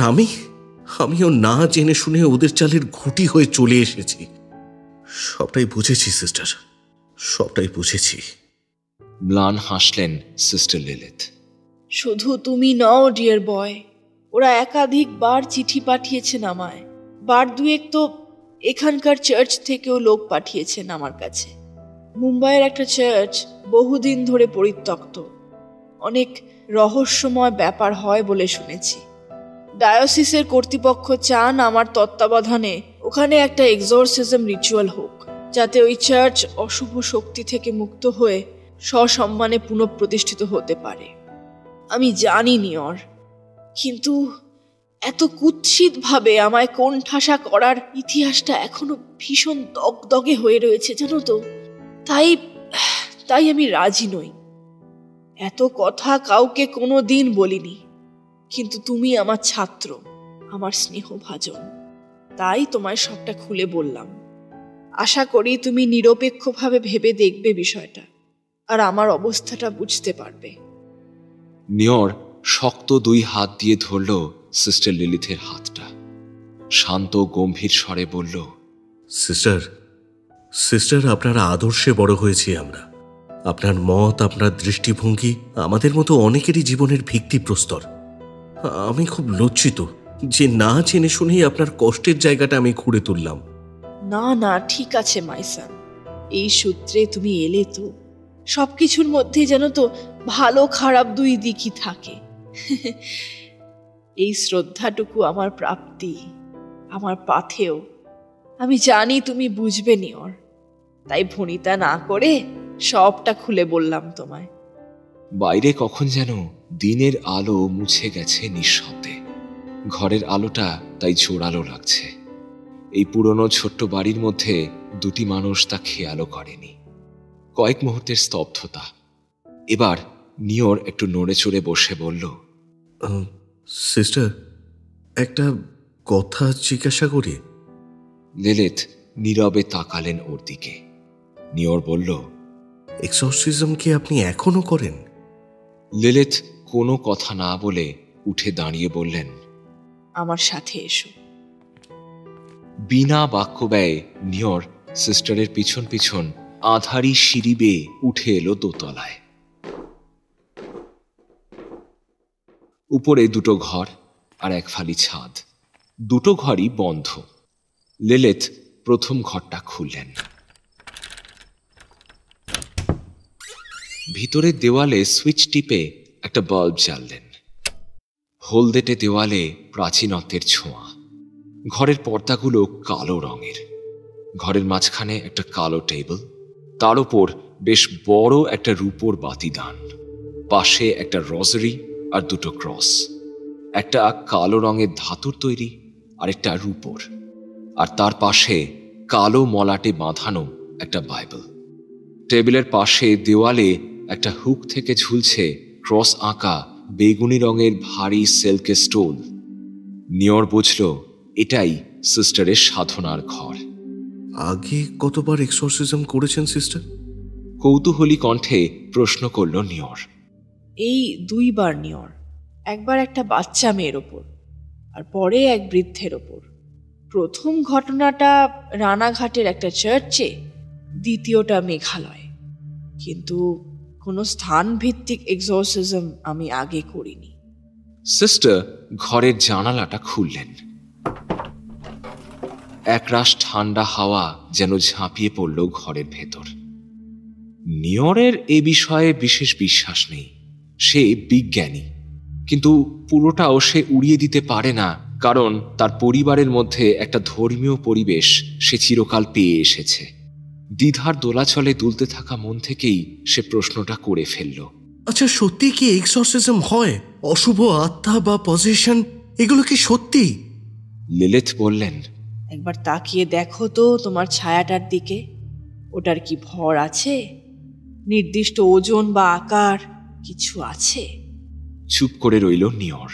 আমিও না জেনে শুনে ওদের চালের ঘুঁটি হয়ে চলে এসেছি। সবটাই বুঝেছি সিস্টার, সবটাই বুঝেছি। ম্লান হাসলেন সিস্টার লিলিথ। শুধু তুমি নও ডিয়ার বয়, ওরা একাধিকবার চিঠি পাঠিয়েছেন আমায়। বার দুয়েক তো এখানকার চার্চ থেকেও লোক পাঠিয়েছেন আমার কাছে। মুম্বাইয়ের একটা চার্চ বহুদিন ধরে পরিত্যক্ত, অনেক রহস্যময় ব্যাপার হয় বলে শুনেছি। ডায়োসিসের কর্তৃপক্ষ চান আমার তত্ত্বাবধানে ওখানে একটা এক্সোরসিজম রিচুয়াল হোক, যাতে ওই চার্চ অশুভ শক্তি থেকে মুক্ত হয়ে সসম্মানে পুনঃপ্রতিষ্ঠিত হতে পারে। আমি জানি নিয়র, কিন্তু এত কুৎসিতভাবে আমায় কোণঠাসা করার ইতিহাসটা এখনো ভীষণ দগদগে হয়ে রয়েছে জানো তো। তাই আমি রাজি নই। এত কথা কাউকে কোনো দিন বলিনি, কিন্তু তুমি আমার ছাত্র, আমার স্নেহভাজন, তাই তোমায় সবটা খুলে বললাম। আশা করি তুমি নিরপেক্ষভাবে ভেবে দেখবে বিষয়টা, আর আমার অবস্থাটা বুঝতে পারবে। নিয়র শক্ত 2 হাত দিয়ে ধরল সিস্টার লিলিথের হাতটা। শান্ত গম্ভীর স্বরে বলল, সিস্টার, আপনার আদর্শে বড় হয়েছি আমরা। আপনার মত, আপনার দৃষ্টিভঙ্গি আমাদের মতো অনেকেরই জীবনের ভিত্তিপ্রস্তর। আমি খুব লজ্জিত যে না জেনে শুনেই আপনার কষ্টের জায়গাটা আমি খুঁড়ে তুললাম। না, ঠিক আছে মাইসান, এই সূত্রে তুমি এলে তো। সবকিছুর মধ্যে যেন তো ভালো খারাপ 2 দিকই থাকে। এই শ্রদ্ধাটুকু আমার প্রাপ্তি, আমার পাথেয়। আমি জানি তুমি বুঝবে নিয়র, তাই ভনিতা না করে সবটা খুলে বললাম তোমায়। বাইরে কখন যেন দিনের আলো মুছে গেছে নিঃশব্দে। ঘরের আলোটা তাই জোরালো লাগছে। এই পুরনো ছোট্ট বাড়ির মধ্যে 2টি মানুষ তা খেয়ালও করেনি। কয়েক মুহূর্তের স্তব্ধতা। এবার নিয়র একটু নড়ে চড়ে বসে বলল, সিস্টার, একটা কথা জিজ্ঞাসা করি। লিলিথ নীরবে তাকালেন ওর দিকে। নিয়র বলল, এক্সোরসিজম কি আপনি এখনো করেন? লিলিথ কোনো কথা না বলে উঠে দাঁড়িয়ে বললেন, আমার সাথে এসো। বিনা বাক্য ব্যয়ে নিয়র সিস্টারের পিছন পিছন আধারি সিঁড়ি বেয়ে উঠে এলো দোতলায়। উপরে 2টো ঘর আর 1 ফালি ছাদ। 2টো ঘরই বন্ধ। লিলিথ প্রথম ঘরটা খুললেন। ভিতরের দেওয়ালে সুইচ টিপে একটা বাল্ব জ্বাললেন। হলদেটে দেওয়ালে প্রাচীনত্বের ছোঁয়া। ঘরের পর্দাগুলো কালো রঙের। ঘরের মাঝখানে একটা কালো টেবিল, তার উপর বেশ বড় একটা রূপোর বাতিদান। পাশে একটা রোজারি আর 2টো ক্রস। একটা কালো রঙের ধাতুর তৈরি আর একটা রূপোর। আর তার পাশে কালো মলাটে বাঁধানো একটা বাইবেল। টেবিলের পাশে দেওয়ালে একটা হুক থেকে ঝুলছে ক্রস আঁকা বেগুনি রঙের ভারী সিল্কের স্টোল। নিয়র বুঝল এটাই সিস্টারের সাধনার ঘর। আগে কতবার এক্সোরসিজম করেছেন সিস্টার? কৌতূহলী কণ্ঠে প্রশ্ন করল নিয়র। এই 2 বার নিয়র। একবার একটা বাচ্চা মেয়ের ওপর, আর পরে এক বৃদ্ধের ওপর। প্রথম ঘটনাটা রানাঘাটের একটা চার্চে, দ্বিতীয়টা মেঘালয়। কিন্তু কোনো স্থান ভিত্তিক এক্সোরসিজম আমি আগে করিনি। সিস্টার ঘরের জানালাটা খুললেন। একরাশ ঠান্ডা হাওয়া যেন ঝাঁপিয়ে পড়ল ঘরের ভেতর। নিয়রের এ বিষয়ে বিশেষ বিশ্বাস নেই। সে বিজ্ঞানী, কিন্তু পুরোটাও সে উড়িয়ে দিতে পারে না, কারণ তার পরিবারের মধ্যে একটা ধর্মীয় পরিবেশ সে চিরকাল পেয়ে এসেছে। দ্বিধার দোলাচলে দুলতে থাকা মন থেকেই সে প্রশ্নটা করে ফেলল। আচ্ছা, সত্যি কি এক্সোরসিজম হয়? অশুভ আত্মা বা পজিশন, এগুলো কি সত্যি? লিলিথ বললেন, একবার তাকিয়ে দেখো তো তোমার ছায়াটার দিকে। ওটার কি ভর আছে? নির্দিষ্ট ওজন বা আকার কিছু আছে? চুপ করে রইল নিয়র।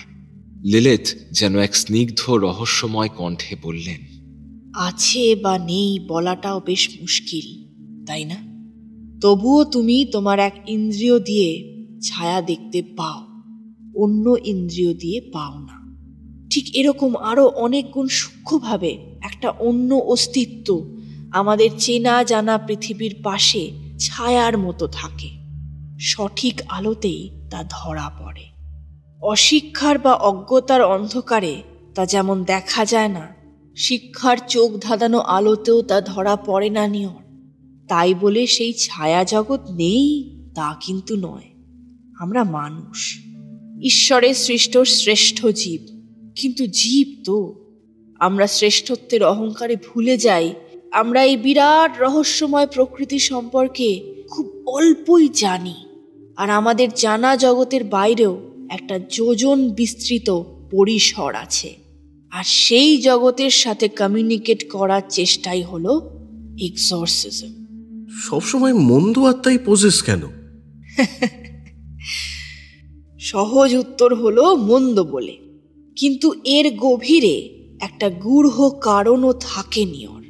লিলিথ যেন এক স্নিগ্ধ রহস্যময় কণ্ঠে বললেন, আছে বা নেই বলাটাও বেশ মুশকিল, তাই না? তবুও তুমি তোমার এক ইন্দ্রিয় দিয়ে ছায়া দেখতে পাও, অন্য ইন্দ্রিয় দিয়ে পাও না। ঠিক এরকম আরো অনেক গুণ সূক্ষ্মভাবে একটা অন্য অস্তিত্ব আমাদের চেনা জানা পৃথিবীর পাশে ছায়ার মতো থাকে। সঠিক আলোতেই তা ধরা পড়ে। অশিক্ষার বা অজ্ঞতার অন্ধকারে তা যেমন দেখা যায় না, শিক্ষার চোখ ধাঁধানো আলোতেও তা ধরা পড়ে না নিয়র। তাই বলে সেই ছায়া জগৎ নেই তা কিন্তু নয়। আমরা মানুষ, ঈশ্বরের সৃষ্ট শ্রেষ্ঠ জীব, কিন্তু জীব তো। আমরা শ্রেষ্ঠত্বের অহংকারে ভুলে যাই আমরা এই বিরাট রহস্যময় প্রকৃতি সম্পর্কে খুব অল্পই জানি, আর আমাদের জানা জগতের বাইরেও একটা যোজন বিস্তৃত পরিসর আছে, আর সেই জগতের সাথে কমিউনিকেট করার চেষ্টাই হলো এক্সরসিজম। সবসময় মন্দ আত্মাই পজেস কেন? সহজ উত্তর হলো মন্দ বলে, কিন্তু এর গভীরে একটা গূঢ় কারণও থাকে নিয়র।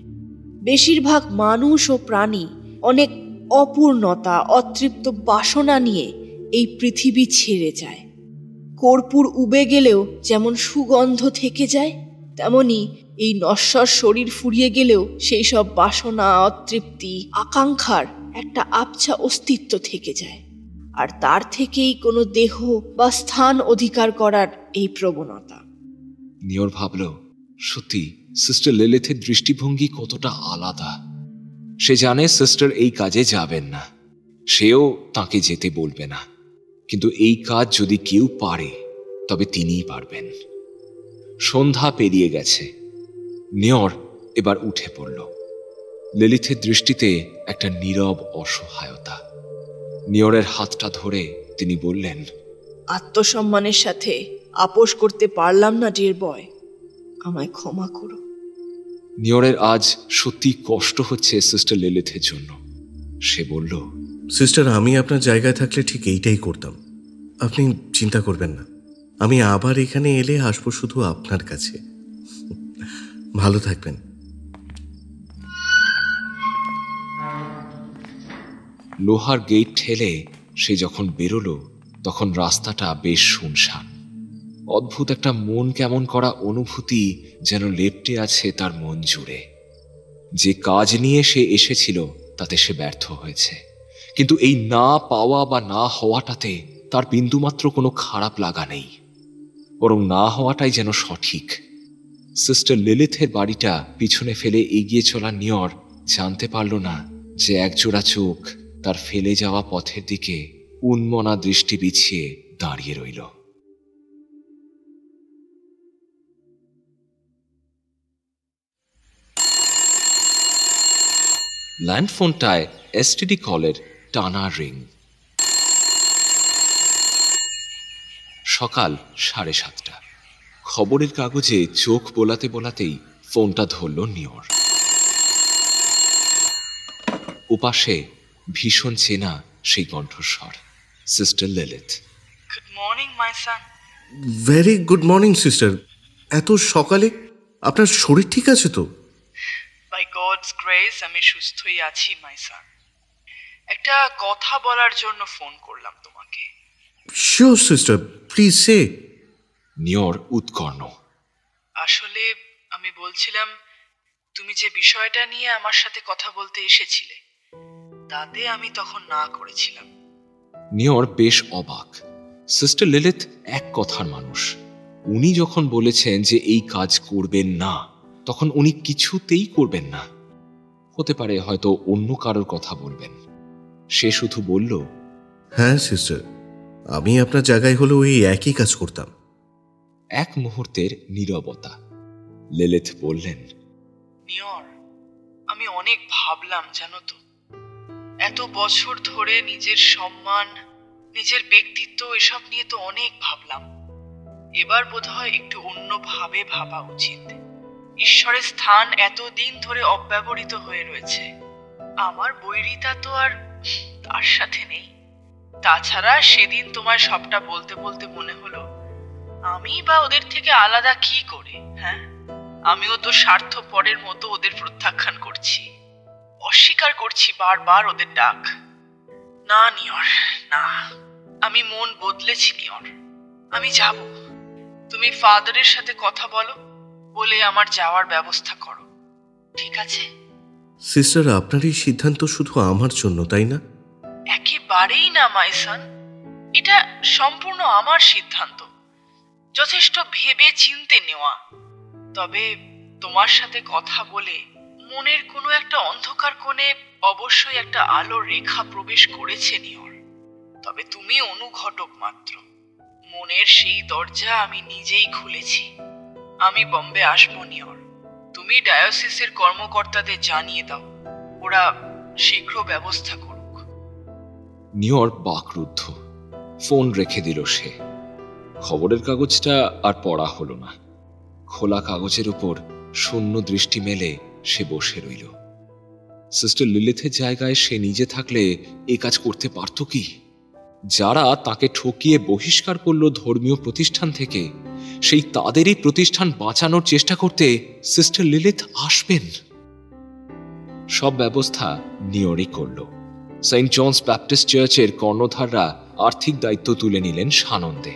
বেশিরভাগ মানুষ ও প্রাণী অনেক অপূর্ণতা, অতৃপ্ত বাসনা নিয়ে এই পৃথিবী ছেড়ে যায়। কর্পূর উবে গেলেও যেমন সুগন্ধ থেকে যায়, তেমনি এই নশ্বর শরীর ফুরিয়ে গেলেও সেই সব বাসনা, অতৃপ্তি, আকাঙ্ক্ষার একটা আবছা অস্তিত্ব থেকে যায়, আর তার থেকেই কোনো দেহ বা স্থান অধিকার করার এই প্রবণতা। নিয়র ভাবল, সত্যি সিস্টার লিলিথের দৃষ্টিভঙ্গি কতটা আলাদা। সে জানে সিস্টার এই কাজে যাবেন না, সেও তাকে যেতে বলবে না, কিন্তু এই কাজ যদি কেউ পারে তবে তিনিই পারবেন। সন্ধ্যা পেরিয়ে গেছে। নিয়র এবার উঠে পড়ল। লিলিথের দৃষ্টিতে একটা নীরব অসহায়তা। নিয়রের হাতটা ধরে তিনি বললেন, আত্মসম্মানের সাথে আপোষ করতে পারলাম না ডিয়ার বয়, আমায় ক্ষমা করো। নিয়রের আজ সত্যি কষ্ট হচ্ছে সিস্টার লিলিথের জন্য। সে বলল, সিস্টার, আমি আপনার জায়গায় থাকলে ঠিক এইটাই করতাম। আপনি চিন্তা করবেন না, আমি আবার এখানে এলে আসবো শুধু আপনার কাছে। ভালো থাকবেন। লোহার গেট ঠেলে সে যখন বেরোলো তখন রাস্তাটা বেশ শুনশান। অদ্ভুত একটা মন কেমন করা অনুভূতি যেন লেপ্টে আছে তার মন জুড়ে। যে কাজ নিয়ে সে এসেছিল তাতে সে ব্যর্থ হয়েছে, কিন্তু এই না পাওয়া বা না হওয়াটাতে তার বিন্দুমাত্র কোনো খারাপ লাগা নেই, বরং না হওয়াটাই যেন সঠিক। সিস্টার লিলিথের বাড়িটা পিছনে ফেলে এগিয়ে চলা নিয়র জানতে পারল না যে একজোড়া চোখ তার ফেলে যাওয়া পথের দিকে উন্মনা দৃষ্টি বিছিয়ে দাঁড়িয়ে রইল। ল্যান্ডফোনটায় এসটিডি কলের টানা রিং। সকাল 7:30। খবরের কাগজে চোখ বোলাতে বোলাতেই ফোনটা ধরল নিয়র। ওপাশে ভীষণ চেনা সেই কণ্ঠস্বর, sister Lilith. Good morning my son. Very good morning sister. এত সকালে? আপনার শরীর ঠিক আছে তো? বাই গডস গ্রেস আমি সুস্থই আছি মাই সান। একটা কথা বলার জন্য ফোন করলাম তোমাকে। Sure sister, please say. নিয়র উৎকর্ণ। আসলে আমি বলছিলাম, তুমি যে বিষয়টা নিয়ে আমার সাথে কথা বলতে এসেছিলে তাতে আমি তখন না করেছিলাম। নিয়র বেশ অবাক। সিস্টার লিলিথ এক কথার মানুষ। উনি যখন বলেছেন যে এই কাজ করবেন না, তখন উনি কিছুতেই করবেন না। হতে পারে হয়তো অন্য কারোর কথা বলবেন। সে শুধু বলল, হ্যাঁ সিস্টার, আমি আপনার জায়গায় হলেও এই একই কাজ করতাম। এক মুহূর্তের নীরবতা। লিলিথ বললেন, নিয়র, আমি অনেক ভাবলাম জানো তো। এত বছর ধরে নিজের সম্মান, নিজের ব্যক্তিত্ব এসব নিয়ে তো অনেক ভাবলাম। এবার বোধহয় একটু অন্যভাবে ভাবা উচিত। ঈশ্বরের স্থান এতদিন ধরে অব্যবহৃত হয়ে রয়েছে। আমার বৈরিতা তো আর তার সাথে নেই। তাছাড়া সেদিন তোমায় সবটা বলতে বলতে মনে হলো, আমি বা ওদের থেকে আলাদা কি করে? হ্যাঁ, আমিও তো স্বার্থপরের মতো ওদের প্রত্যাখ্যান করছি, অস্বীকার করছি বারবার ওদের ডাক। না নিয়র, না, আমি মন বদলেছি নিয়র, আমি যাব। তুমি ফাদারের সাথে কথা বলো, বলে আমার যাওয়ার ব্যবস্থা করো, ঠিক আছে? সিস্টার, আপনার এই সিদ্ধান্ত শুধু আমার জন্য, তাই না? একেবারেই না মাই সন, এটা সম্পূর্ণ আমার সিদ্ধান্ত, যথেষ্ট ভেবে চিন্তে নেওয়া। তবে তোমার সাথে কথা বলে মনের কোনো একটা অন্ধকার কোণে অবশ্যই একটা আলোর রেখা প্রবেশ করেছে নিয়র। তবে তুমি অনুঘটক মাত্র, মনের সেই দরজা আমি নিজেই খুলেছি। আমি বম্বে আসবো নিয়র, তুমি ডায়োসিসের কর্মকর্তাদের জানিয়ে দাও, ওরা শীঘ্র ব্যবস্থা করুক। নিয়র বাকরুদ্ধ, ফোন রেখে দিল সে। খবরের কাগজটা আর পড়া হলো না। খোলা কাগজের উপর শূন্য দৃষ্টি মেলে সে বসে রইল। সিস্টার লিলিথের জায়গায় সে নিজে থাকলে এ কাজ করতে পারত কি? যারা তাকে ঠকিয়ে বহিষ্কার করল ধর্মীয় প্রতিষ্ঠান থেকে, সেই তাদেরই প্রতিষ্ঠান বাঁচানোর চেষ্টা করতে সিস্টার লিলিথ আসবেন? সব ব্যবস্থা নিয়রই করল। সেন্ট জনস ব্যাপটিস্ট চার্চের কর্ণধাররা আর্থিক দায়িত্ব তুলে নিলেন সানন্দে।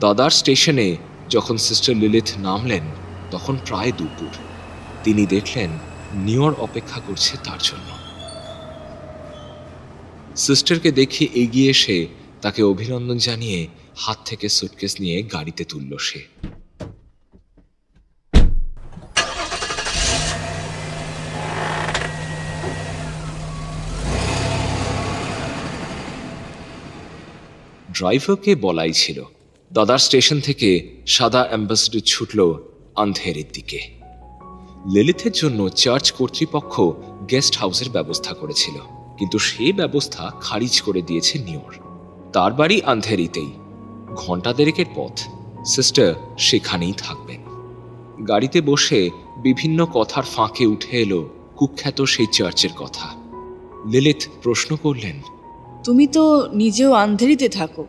দাদার স্টেশনে যখন সিস্টার লিলিথ নামলেন, তখন প্রায় দুপুর। তিনি দেখলেন নিয়র অপেক্ষা করছে তার জন্য। সিস্টারকে দেখে এগিয়ে এসে তাকে অভিনন্দন জানিয়ে হাত থেকে সুটকেস নিয়ে গাড়িতে তুলল সে। ড্রাইভারকে বলাই ছিল। দাদার স্টেশন থেকে সাদা অ্যাম্বাসেডর ছুটল আন্ধেরির দিকে। লিলিথের জন্য চার্চ কর্তৃপক্ষ গেস্ট হাউসের ব্যবস্থা করেছিল, কিন্তু সেই ব্যবস্থা খারিজ করে দিয়েছে নিয়র। তার বাড়ি আন্ধেরিতেই, ঘন্টা দেড়েকের পথ। সিস্টার সেখানেই থাকবেন। গাড়িতে বসে বিভিন্ন কথার ফাঁকে উঠে এলো কুখ্যাত সেই চার্চের কথা। লিলিথ প্রশ্ন করলেন, তুমি তো নিজেও আন্ধেরিতে থাকো,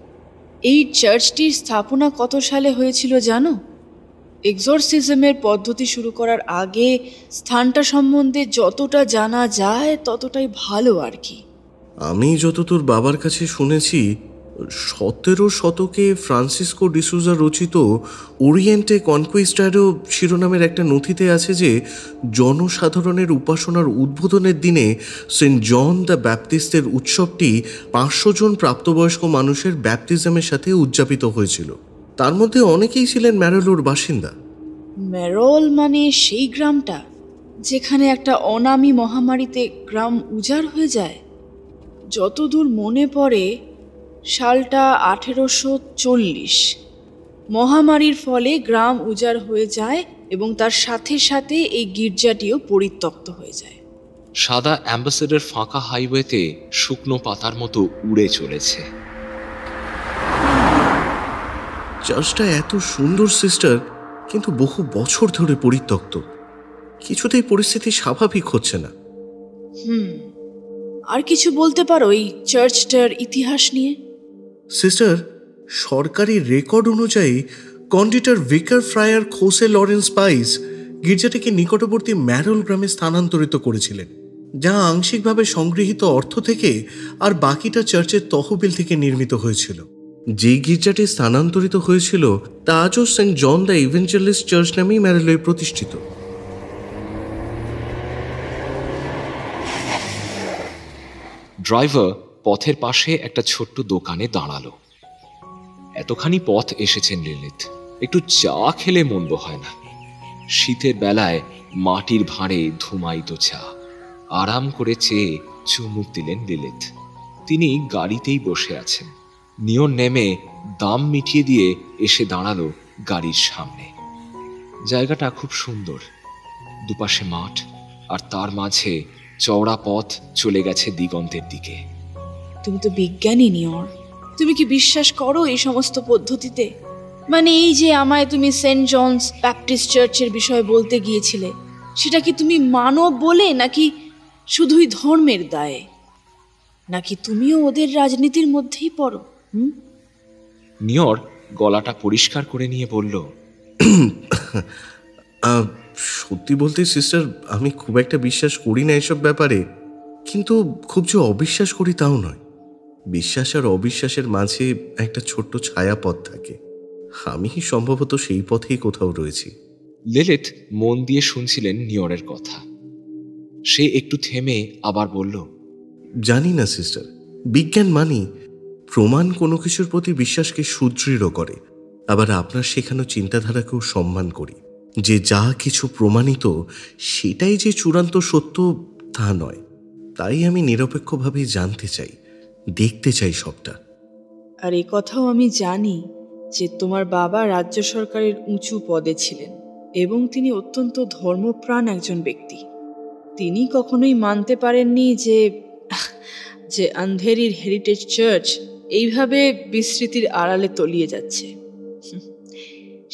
এই চার্চটির স্থাপনা কত সালে হয়েছিল জানো? এক্সোরসিজমের পদ্ধতি শুরু করার আগে স্থানটা সম্বন্ধে যতটা জানা যায় ততটাই ভালো আর কি। আমি যতদূর বাবার কাছে শুনেছি, 17 শতকে ফ্রান্সিসকো ডিসুজা রচিত ওরিয়েন্টে কনকুইস্টাডো শিরোনামের একটা নথিতে আছে যে জনসাধারণের উপাসনার উদ্বোধনের দিনে সেন্ট জন দ্য ব্যাপটিস্টের উৎসবটি 500 জন প্রাপ্তবয়স্ক মানুষের ব্যাপটিজমের সাথে উদযাপিত হয়েছিল। তার মধ্যে অনেকেই ছিলেন ম্যারোলোর বাসিন্দা। ম্যারোল মানে সেই গ্রামটা যেখানে একটা অনামী মহামারীতে গ্রাম উজাড় হয়ে যায়? যতদূর মনে পড়ে সালটা 1840। মহামারীর ফলে গ্রাম উজাড় হয়ে যায় এবং তার সাথে সাথে এই গির্জাটিও পরিত্যক্ত হয়ে যায়। সাদা অ্যাম্বাসেডর ফাঁকা হাইওয়েতে শুকনো পাতার মতো উড়ে চলেছে। চার্চটা এত সুন্দর সিস্টার, কিন্তু বহু বছর ধরে পরিত্যক্ত। কিছুতেই পরিস্থিতি স্বাভাবিক হচ্ছে না। আর কিছু বলতে পারো এই চার্চটার ইতিহাস নিয়ে? সিস্টার, সরকারি রেকর্ড অনুযায়ী কন্ডিটর ভিকার ফ্রায়ার খোসে লরেন্স পাইস গির্জাটিকে নিকটবর্তী ম্যারোল গ্রামে স্থানান্তরিত করেছিলেন, যা আংশিকভাবে সংগৃহীত অর্থ থেকে আর বাকিটা চার্চের তহবিল থেকে নির্মিত হয়েছিল। যেই গির্জাটি স্থানান্তরিত হয়েছিল তা আজও সেন্ট জন দ্য ইভেঞ্জেলিস্ট চার্চ নামেই ম্যারোলে প্রতিষ্ঠিত। ড্রাইভার পথের পাশে একটা ছোট্ট দোকানে দাঁড়ালো। এতখানি পথ এসেছেন লিলিথ, একটু চা খেলে মন্দ হয় না। শীতের বেলায় মাটির ভাঁড়ে ধুমায়িত চা আরাম করে চেয়ে চুমুক দিলেন লিলিথ। তিনি গাড়িতেই বসে আছেন। নিয়র নেমে দাম মিটিয়ে দিয়ে এসে দাঁড়ালো গাড়ির সামনে। জায়গাটা খুব সুন্দর, দুপাশে মাঠ, আর তার মাঝে চওড়া পথ চলে গেছে দিগন্তের দিকে। তুমি তো বিজ্ঞানী নিয়র, তুমি কি বিশ্বাস করো এই সমস্ত পদ্ধতিতে? মানে এই যে আমায় তুমি সেন্ট জনস ব্যাপটিস্ট চার্চের বিষয়ে বলতে গিয়েছিলে, সেটা কি তুমি মানো বলে নাকি শুধুই ধর্মের দায়ে? নাকি তুমিও ওদের রাজনীতির মধ্যেই পড়ো? নিয়র গলাটা পরিষ্কার করে নিয়ে বলল, সত্যি বলতে সিস্টার, আমি খুব একটা বিশ্বাস করি না এসব ব্যাপারে, কিন্তু খুব যে অবিশ্বাস করি তাও নয়। বিশ্বাস আর অবিশ্বাসের মাঝে একটা ছোট্ট ছায়াপথ থাকে। আমি সম্ভবত সেই পথেই কোথাও রয়েছি। লিলিথ মন দিয়ে শুনছিলেন নিয়রের কথা। সে একটু থেমে আবার বলল, জানি না সিস্টার, বিজ্ঞান মানি প্রমাণ কোনো কিছুর প্রতি বিশ্বাসকে সুদৃঢ় করে, আবার আপনার শেখানো চিন্তাধারাকেও সম্মান করি। যে যা কিছু প্রমাণিত সেটাই যে চূড়ান্ত সত্য তা নয়। তাই আমি নিরপেক্ষভাবেই জানতে চাই, দেখতে চাই সবটা। আর এ কথাও আমি জানি যে তোমার বাবা রাজ্য সরকারের উঁচু পদে ছিলেন এবং তিনি অত্যন্ত ধর্মপ্রাণ একজন ব্যক্তি। তিনি কখনোই মানতে পারেননি যে আন্ধেরির হেরিটেজ চার্চ এইভাবে বিস্মৃতির আড়ালে তলিয়ে যাচ্ছে।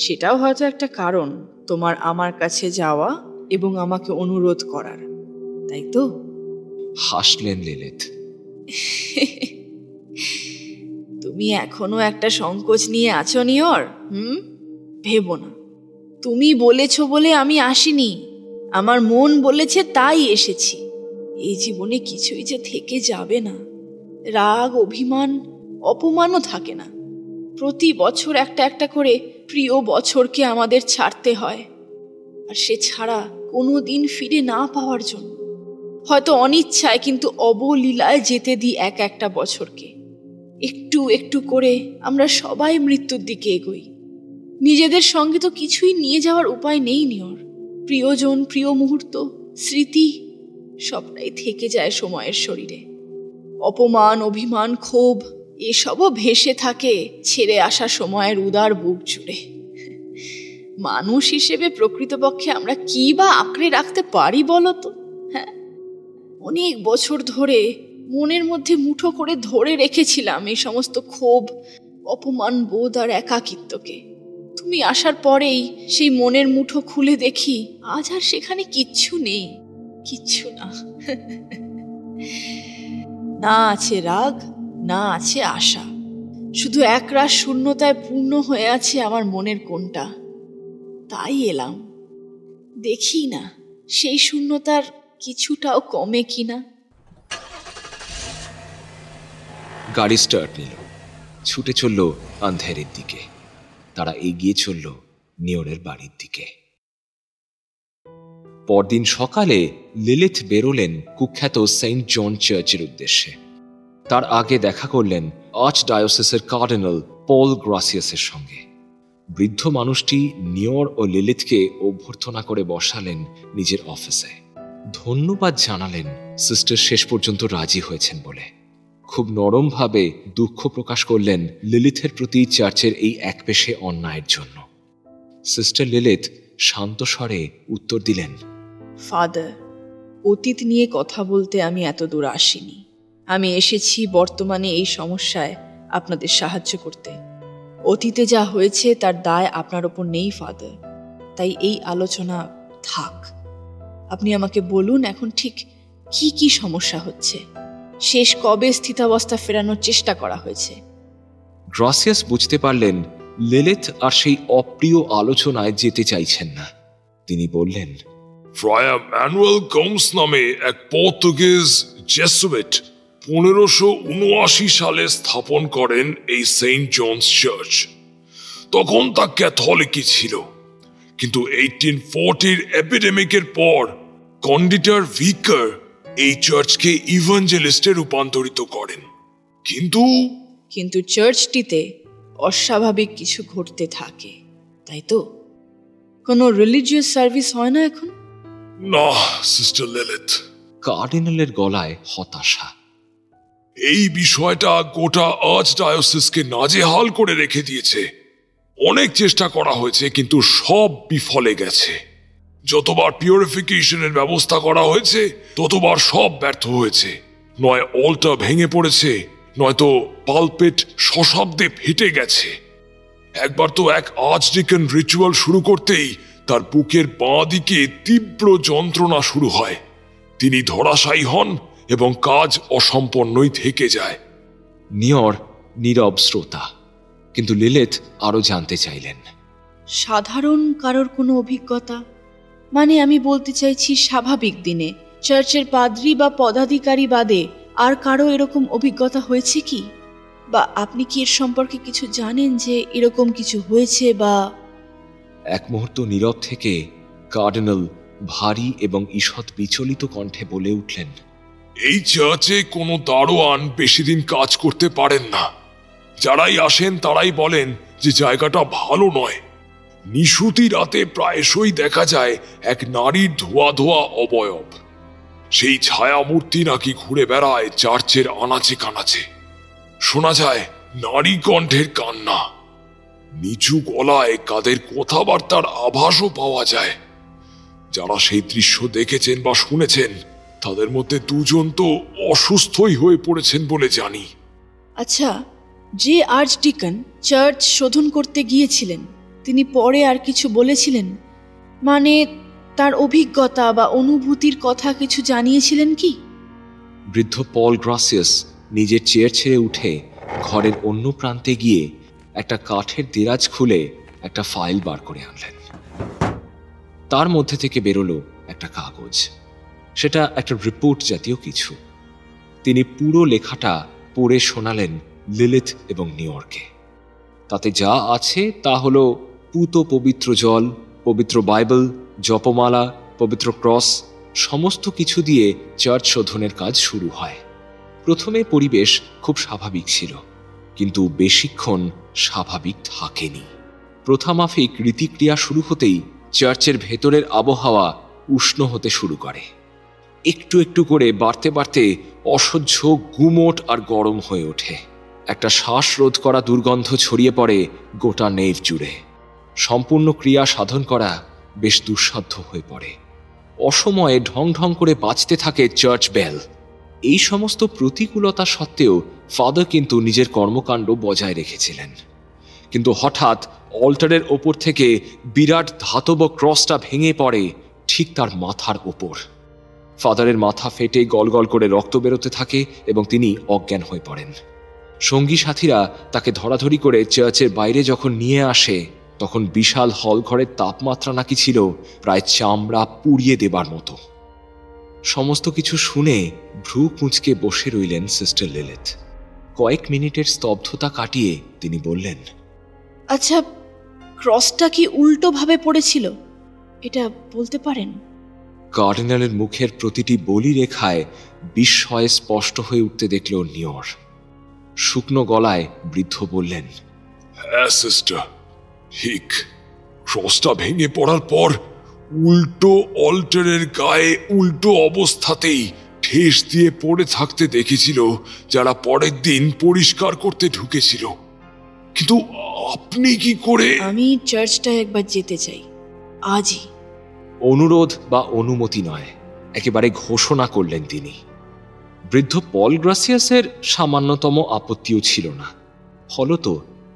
সেটাও হয়তো একটা কারণ তোমার আমার কাছে যাওয়া এবং আমাকে অনুরোধ করার, তাই তো? হাসলেন লিলিথ। তুমি এখনো একটা সংকোচ নিয়ে আছো নিয়র। ভেবো না, তুমি বলেছো বলে আমি আসিনি, আমার মন বলেছে তাই এসেছি। এই জীবনে কিছুই যে থেকে যাবে না, রাগ, অভিমান, অপমানও থাকে না। প্রতি বছর একটা একটা করে প্রিয় বছরকে আমাদের ছাড়তে হয়, আর সে ছাড়া কোনো দিন ফিরে না পাওয়ার জন্য। হয়তো অনিচ্ছায় কিন্তু অবলীলায় যেতে দিই এক একটা বছরকে। একটু একটু করে আমরা সবাই মৃত্যুর দিকে এগোই। নিজেদের সঙ্গে তো কিছুই নিয়ে যাওয়ার উপায় নেই নিয়র। প্রিয়জন, প্রিয় মুহূর্ত, স্মৃতি সবটাই থেকে যায় সময়ের শরীরে। অপমান, অভিমান, ক্ষোভ এসবও ভেসে থাকে ছেড়ে আসা সময়ের উদার বুক জুড়ে। মানুষ হিসেবে প্রকৃতপক্ষে আমরা কি বা আঁকড়ে রাখতে পারি বলো তো? হ্যাঁ, অনেক বছর ধরে মনের মধ্যে মুঠো করে ধরে রেখেছিলাম এই সমস্ত ক্ষোভ, অপমান বোধ আর একাকিত্বকে। তুমি আসার পরেই সেই মনের মুঠো খুলে দেখি আজ আর সেখানে কিচ্ছু নেই, কিচ্ছু না। না আছে রাগ, না আছে আশা, শুধু একরাশ শূন্যতায় পূর্ণ হয়ে আছে আমার মনের কোণটা। তাই এলাম, দেখি না সেই শূন্যতার কিছুটাও কমে কিনা। গাড়ি স্টার্ট নিল, ছুটে চলল আন্ধেরির দিকে। তারা এগিয়ে চলল নিয়রের বাড়ির দিকে। পরদিন সকালে লিলিথ বেরোলেন কুখ্যাত সেন্ট জন চার্চের উদ্দেশ্যে। তার আগে দেখা করলেন আর্চ ডায়োসিসের কার্ডিনাল পল গ্রাসিয়াসের সঙ্গে। বৃদ্ধ মানুষটি নিয়র ও লিলিথকে অভ্যর্থনা করে বসালেন নিজের অফিসে। ধন্যবাদ জানালেন সিস্টার শেষ পর্যন্ত রাজি হয়েছেন বলে। খুব নরমভাবে দুঃখ প্রকাশ করলেন লিলিথের প্রতি চার্চের এই একপেশে অন্যায়ের জন্য। সিস্টার লিলিথ শান্ত স্বরে উত্তর দিলেন, ফাদার, অতীত নিয়ে কথা বলতে আমি এত দূর আসিনি। আমি এসেছি বর্তমানে এই সমস্যায় আপনাদের সাহায্য করতে। অতীতে যা হয়েছে তার দায় আপনার ওপর নেই ফাদার, তাই এই আলোচনা থাক। আপনি আমাকে বলুন এখন ঠিক কি কি সমস্যা হচ্ছে, শেষ কবে স্থিতাবস্থা ফেরানোর চেষ্টা করা হয়েছে। গ্রাসিয়াস বুঝতে পারলেন লিলিথ আর সেই অপ্রিয় আলোচনায় যেতে চাইছেন না। তিনি বললেন, ফ্রায়ার ম্যানুয়েল গোমস নামে এক পর্তুগিজ জেসুইট 1579 সালে স্থাপন করেন এই সেন্ট জনস চার্চ। তখন তা ক্যাথলিকই ছিল, কিন্তু 1840 এপিডেমিকের পর কন্ডিটার ভিকার এই চার্চকে ইভাঞ্জেলিস্টে রূপান্তরিত করেন। কিন্তু চার্চটিতে অস্বাভাবিক কিছু ঘটতে থাকে, তাই তো? কোনো রিলিজিয়াস সার্ভিস হয় না এখন? না সিস্টার লিলিথ। কার্ডিনালের গলায় হতাশা। এই বিষয়টা গোটা আর্চ ডায়োসিসকে নাজেহাল করে রেখে দিয়েছে। অনেক চেষ্টা করা হয়েছে, কিন্তু সব বিফলে গেছে। যতবার পিউরিফিকেশনের ব্যবস্থা করা হয়েছে ততবার সব ব্যর্থ হয়েছে। নয় অলটার ভেঙে পড়েছে, নয়তো পালপেট সশব্দে ফেটে গেছে। একবার তো এক আর্চডিকন রিচুয়াল শুরু করতেই তার বুকের বাঁ দিকে তীব্র যন্ত্রণা শুরু হয়। তিনি ধরাশায়ী হন এবং কাজ অসম্পন্নই থেকে যায়। নিয়র নীরব শ্রোতা, কিন্তু লিলিথ আরো জানতে চাইলেন। সাধারণ কারোর কোনো অভিজ্ঞতা? মানে আমি বলতে চাইছি স্বাভাবিক দিনে চার্চের পাদ্রী বা পদাধিকারী বাদে আর কারো এরকম অভিজ্ঞতা হয়েছে কি? বা আপনি কি এর সম্পর্কে কিছু জানেন যে এরকম কিছু হয়েছে? বা এক মুহূর্ত নীরব থেকে কার্ডিনাল ভারী এবং ঈষৎ বিচলিত কণ্ঠে বলে উঠলেন, এই চার্চে কোনো দারোয়ান বেশি দিন কাজ করতে পারেন না। যারাই আসেন তারাই বলেন যে জায়গাটা ভালো নয়। নিশুতি রাতে প্রায়শই দেখা যায় এক নারীর ধোয়া ধোয়া অবয়ব। সেই ছায়ামূর্তি নাকি ঘুরে বেড়ায় চার্চের আনাচে কানাচে। শোনা যায় নারী কণ্ঠের কান্না, নিচু গলায় কাদের কথাবার্তার আভাসও পাওয়া যায়। যারা সেই দৃশ্য দেখেছেন বা শুনেছেন তাদের মধ্যে দুজন তো অসুস্থই হয়ে পড়েছেন বলে জানি। আচ্ছা, যে আর্চডিকন চার্চ শোধন করতে গিয়েছিলেন তিনি পরে আর কিছু বলেছিলেন? মানে তার অভিজ্ঞতা বা অনুভূতির কথা কিছু জানিয়েছিলেন কি? বৃদ্ধ পল গ্রাসিয়াস নিজের চেয়ার ছেড়ে উঠে ঘরের অন্য প্রান্তে গিয়ে একটা কাঠের দেরাজ খুলে একটা ফাইল বার করে আনলেন। তার মধ্যে থেকে বেরোলো একটা কাগজ। সেটা একটা রিপোর্ট জাতীয় কিছু। তিনি পুরো লেখাটা পড়ে শোনালেন লিলিথ এবং নিয়রকে। তাতে যা আছে তা হলো পূত পবিত্র জল, পবিত্র বাইবেল, জপমালা, পবিত্র ক্রস, সমস্ত কিছু দিয়ে চার্চ শোধনের কাজ শুরু হয়। প্রথমে পরিবেশ খুব স্বাভাবিক ছিল, কিন্তু বেশিক্ষণ স্বাভাবিক থাকেনি। প্রথামাফিক রীতিক্রিয়া শুরু হতেই চার্চের ভেতরের আবহাওয়া উষ্ণ হতে শুরু করে। একটু একটু করে বাড়তে বাড়তে অসহ্য গুমোট আর গরম হয়ে ওঠে। একটা শ্বাসরোধ করা দুর্গন্ধ ছড়িয়ে পড়ে গোটা নেভ জুড়ে। সম্পূর্ণ ক্রিয়া সাধন করা বেশ দুঃসাধ্য হয়ে পড়ে। অসময়ে ঢং ঢং করে বাজতে থাকে চার্চ বেল। এই সমস্ত প্রতিকূলতা সত্ত্বেও ফাদার কিন্তু নিজের কর্মকাণ্ড বজায় রেখেছিলেন। কিন্তু হঠাৎ অল্টারের ওপর থেকে বিরাট ধাতব ক্রসটা ভেঙে পড়ে ঠিক তার মাথার ওপর। ফাদারের মাথা ফেটে গলগল করে রক্ত বেরোতে থাকে এবং তিনি অজ্ঞান হয়ে পড়েন। সঙ্গী সাথীরা তাকে ধরাধরি করে চার্চের বাইরে যখন নিয়ে আসে তখন বিশাল হল ঘরের তাপমাত্রা নাকি ছিল প্রায় চামড়া পুড়িয়ে দেবার মতো। সমস্ত কিছু শুনে ভ্রু কুঁচকে বসে রইলেন সিস্টার লিলিথ। কয়েক মিনিটের স্তব্ধতা কাটিয়ে তিনি বললেন, আচ্ছা, ক্রসটা কি উল্টোভাবে পড়েছিল এটা বলতে পারেন? কার্ডিনালের মুখের প্রতিটি বলি রেখায় বিস্ময়ে স্পষ্ট হয়ে উঠতে দেখল নিয়র। শুকনো গলায় বৃদ্ধ বললেন, হ্যাঁ সিস্টার, ঠিক। ক্রসটা ভেঙে পড়ার পর উল্টো অল্টারের গায়ে উল্টো অবস্থাতেই ঠেস দিয়ে পড়ে থাকতে দেখেছিল যারা পরের দিন পরিষ্কার করতে ঢুকেছিল। কিন্তু আপনি কি করে? আমি চার্চটা একবার যেতে চাই আজই। অনুরোধ বা অনুমতি নয়, একেবারে ঘোষণা করলেন তিনি। বৃদ্ধ পল গ্রাসিয়াসের সামান্যতম আপত্তিও ছিল না। ফলত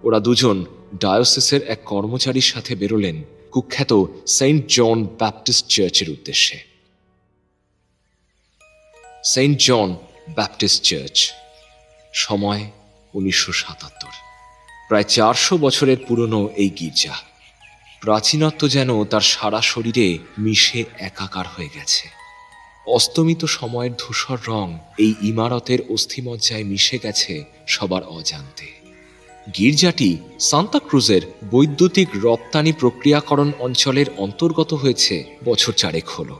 ওরা দুজন ডায়োসিসের এক কর্মচারীর সাথে বেরোলেন কুখ্যাত সেন্ট জন ব্যাপটিস্ট চার্চের উদ্দেশ্যে। সেন্ট জন ব্যাপটিস্ট চার্চ, সময় 1977। প্রায় 400 বছরের পুরনো এই গির্জা। প্রাচীনত্ব যেন তার সারা শরীরে মিশে একাকার হয়ে গেছে। অস্তমিত সময়ের ধূসর রং এই ইমারতের অস্থিমজ্জায় মিশে গেছে সবার অজান্তে। গির্জাটি সান্তা ক্রুজের বৈদ্যুতিক রপ্তানি প্রক্রিয়াকরণ অঞ্চলের অন্তর্গত হয়েছে বছর 4 হলো।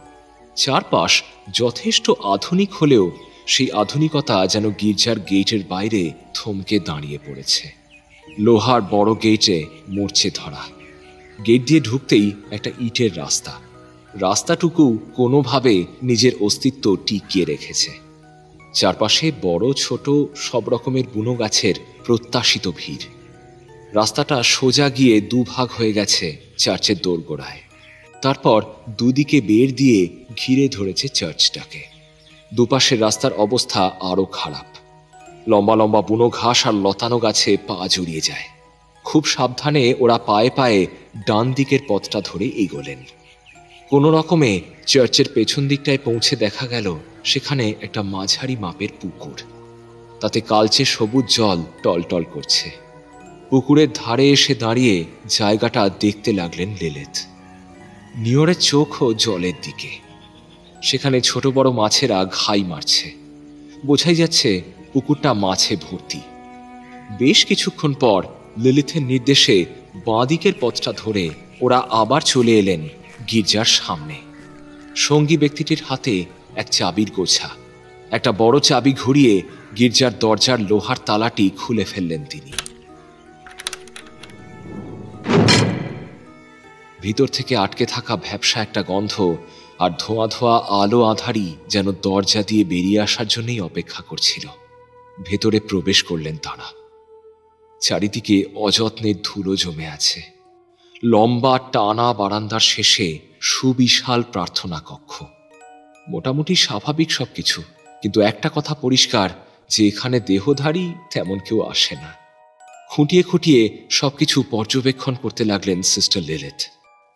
চারপাশ যথেষ্ট আধুনিক হলেও সেই আধুনিকতা যেন গির্জার গেটের বাইরে থমকে দাঁড়িয়ে পড়েছে। লোহার বড় গেটে মরচে ধরা। গেট দিয়ে ঢুকতেই একটা ইটের রাস্তা। রাস্তাটুকু কোনোভাবে নিজের অস্তিত্ব টিকিয়ে রেখেছে। চারপাশে বড় ছোট সব রকমের বুনো গাছের প্রত্যাশিত ভিড়। রাস্তাটা সোজা গিয়ে দুভাগ হয়ে গেছে চার্চের দোরগোড়ায়। তারপর দুদিকে বের দিয়ে ঘিরে ধরেছে চার্চটাকে। দুপাশের রাস্তার অবস্থা আরো খারাপ। লম্বা লম্বা বুনো ঘাস আর লতানো গাছে পা জড়িয়ে যায়। খুব সাবধানে ওরা পায়ে পায়ে ডান দিকের পথটা ধরে এগোলেন। কোনো রকমে চার্চের পেছন দিকটায় পৌঁছে দেখা গেল সেখানে একটা মাঝারি মাপের পুকুর, তাতে কালচে সবুজ জল টলটল করছে। পুকুরের ধারে এসে দাঁড়িয়ে জায়গাটা দেখতে লাগলেন লিলিথ। নিয়রের চোখও জলের দিকে। সেখানে ছোট বড় মাছেরা ঘাই মারছে, বোঝাই যাচ্ছে পুকুরটা মাছে ভর্তি। বেশ কিছুক্ষণ পর লিলিথের নির্দেশে বাঁদিকের পথটা ধরে ওরা আবার চলে এলেন গির্জার সামনে। সঙ্গী ব্যক্তিটির হাতে এক চাবির গোছা। একটা বড় চাবি ঘুরিয়ে গির্জার দরজার লোহার তালাটি খুলে ফেললেন তিনি। ভিতর থেকে আটকে থাকা ভ্যাপসা একটা গন্ধ আর ধোঁয়া ধোঁয়া আলো আঁধারি যেন দরজা দিয়ে বেরিয়ে আসার জন্যই অপেক্ষা করছিল। ভেতরে প্রবেশ করলেন তারা। চারিদিকে অযত্নের ধুলো জমে আছে। লম্বা টানা বারান্দার শেষে সুবিশাল প্রার্থনা কক্ষ। মোটামুটি স্বাভাবিক সবকিছু, কিন্তু একটা কথা পরিষ্কার যে এখানে দেহধারী তেমন কেউ আসে না। খুঁটিয়ে খুঁটিয়ে সবকিছু পর্যবেক্ষণ করতে লাগলেন সিস্টার লিলিথ।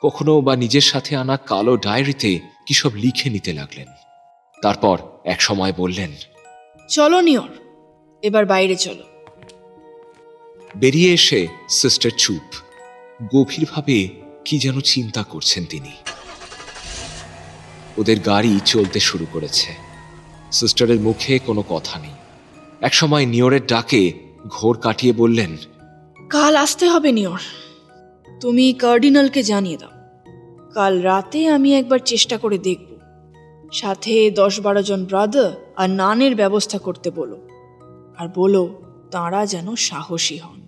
কখনো বা নিজের সাথে আনা কালো ডায়েরিতে কি সব লিখে নিতে লাগলেন। তারপর এক সময় বললেন, চলো নিয়র, এবার বাইরে চলো। বেরিয়ে এসে সিস্টার চুপ। গভীরভাবে কি যেন চিন্তা করছেন তিনি। ওদের গাড়ি চলতে শুরু করেছে। সিস্টারের মুখে কোনো কথা নেই। একসময় নিয়রের ডাকে ঘোর কাটিয়ে বললেন, কাল আসতে হবে নিয়র। তুমি কার্ডিনালকে জানিয়ে দাও। কাল রাতে আমি একবার চেষ্টা করে দেখব। সাথে 10-12 জন ব্রাদার আর নানের ব্যবস্থা করতে বলো, আর বলো তাঁরা যেন সাহসী হন।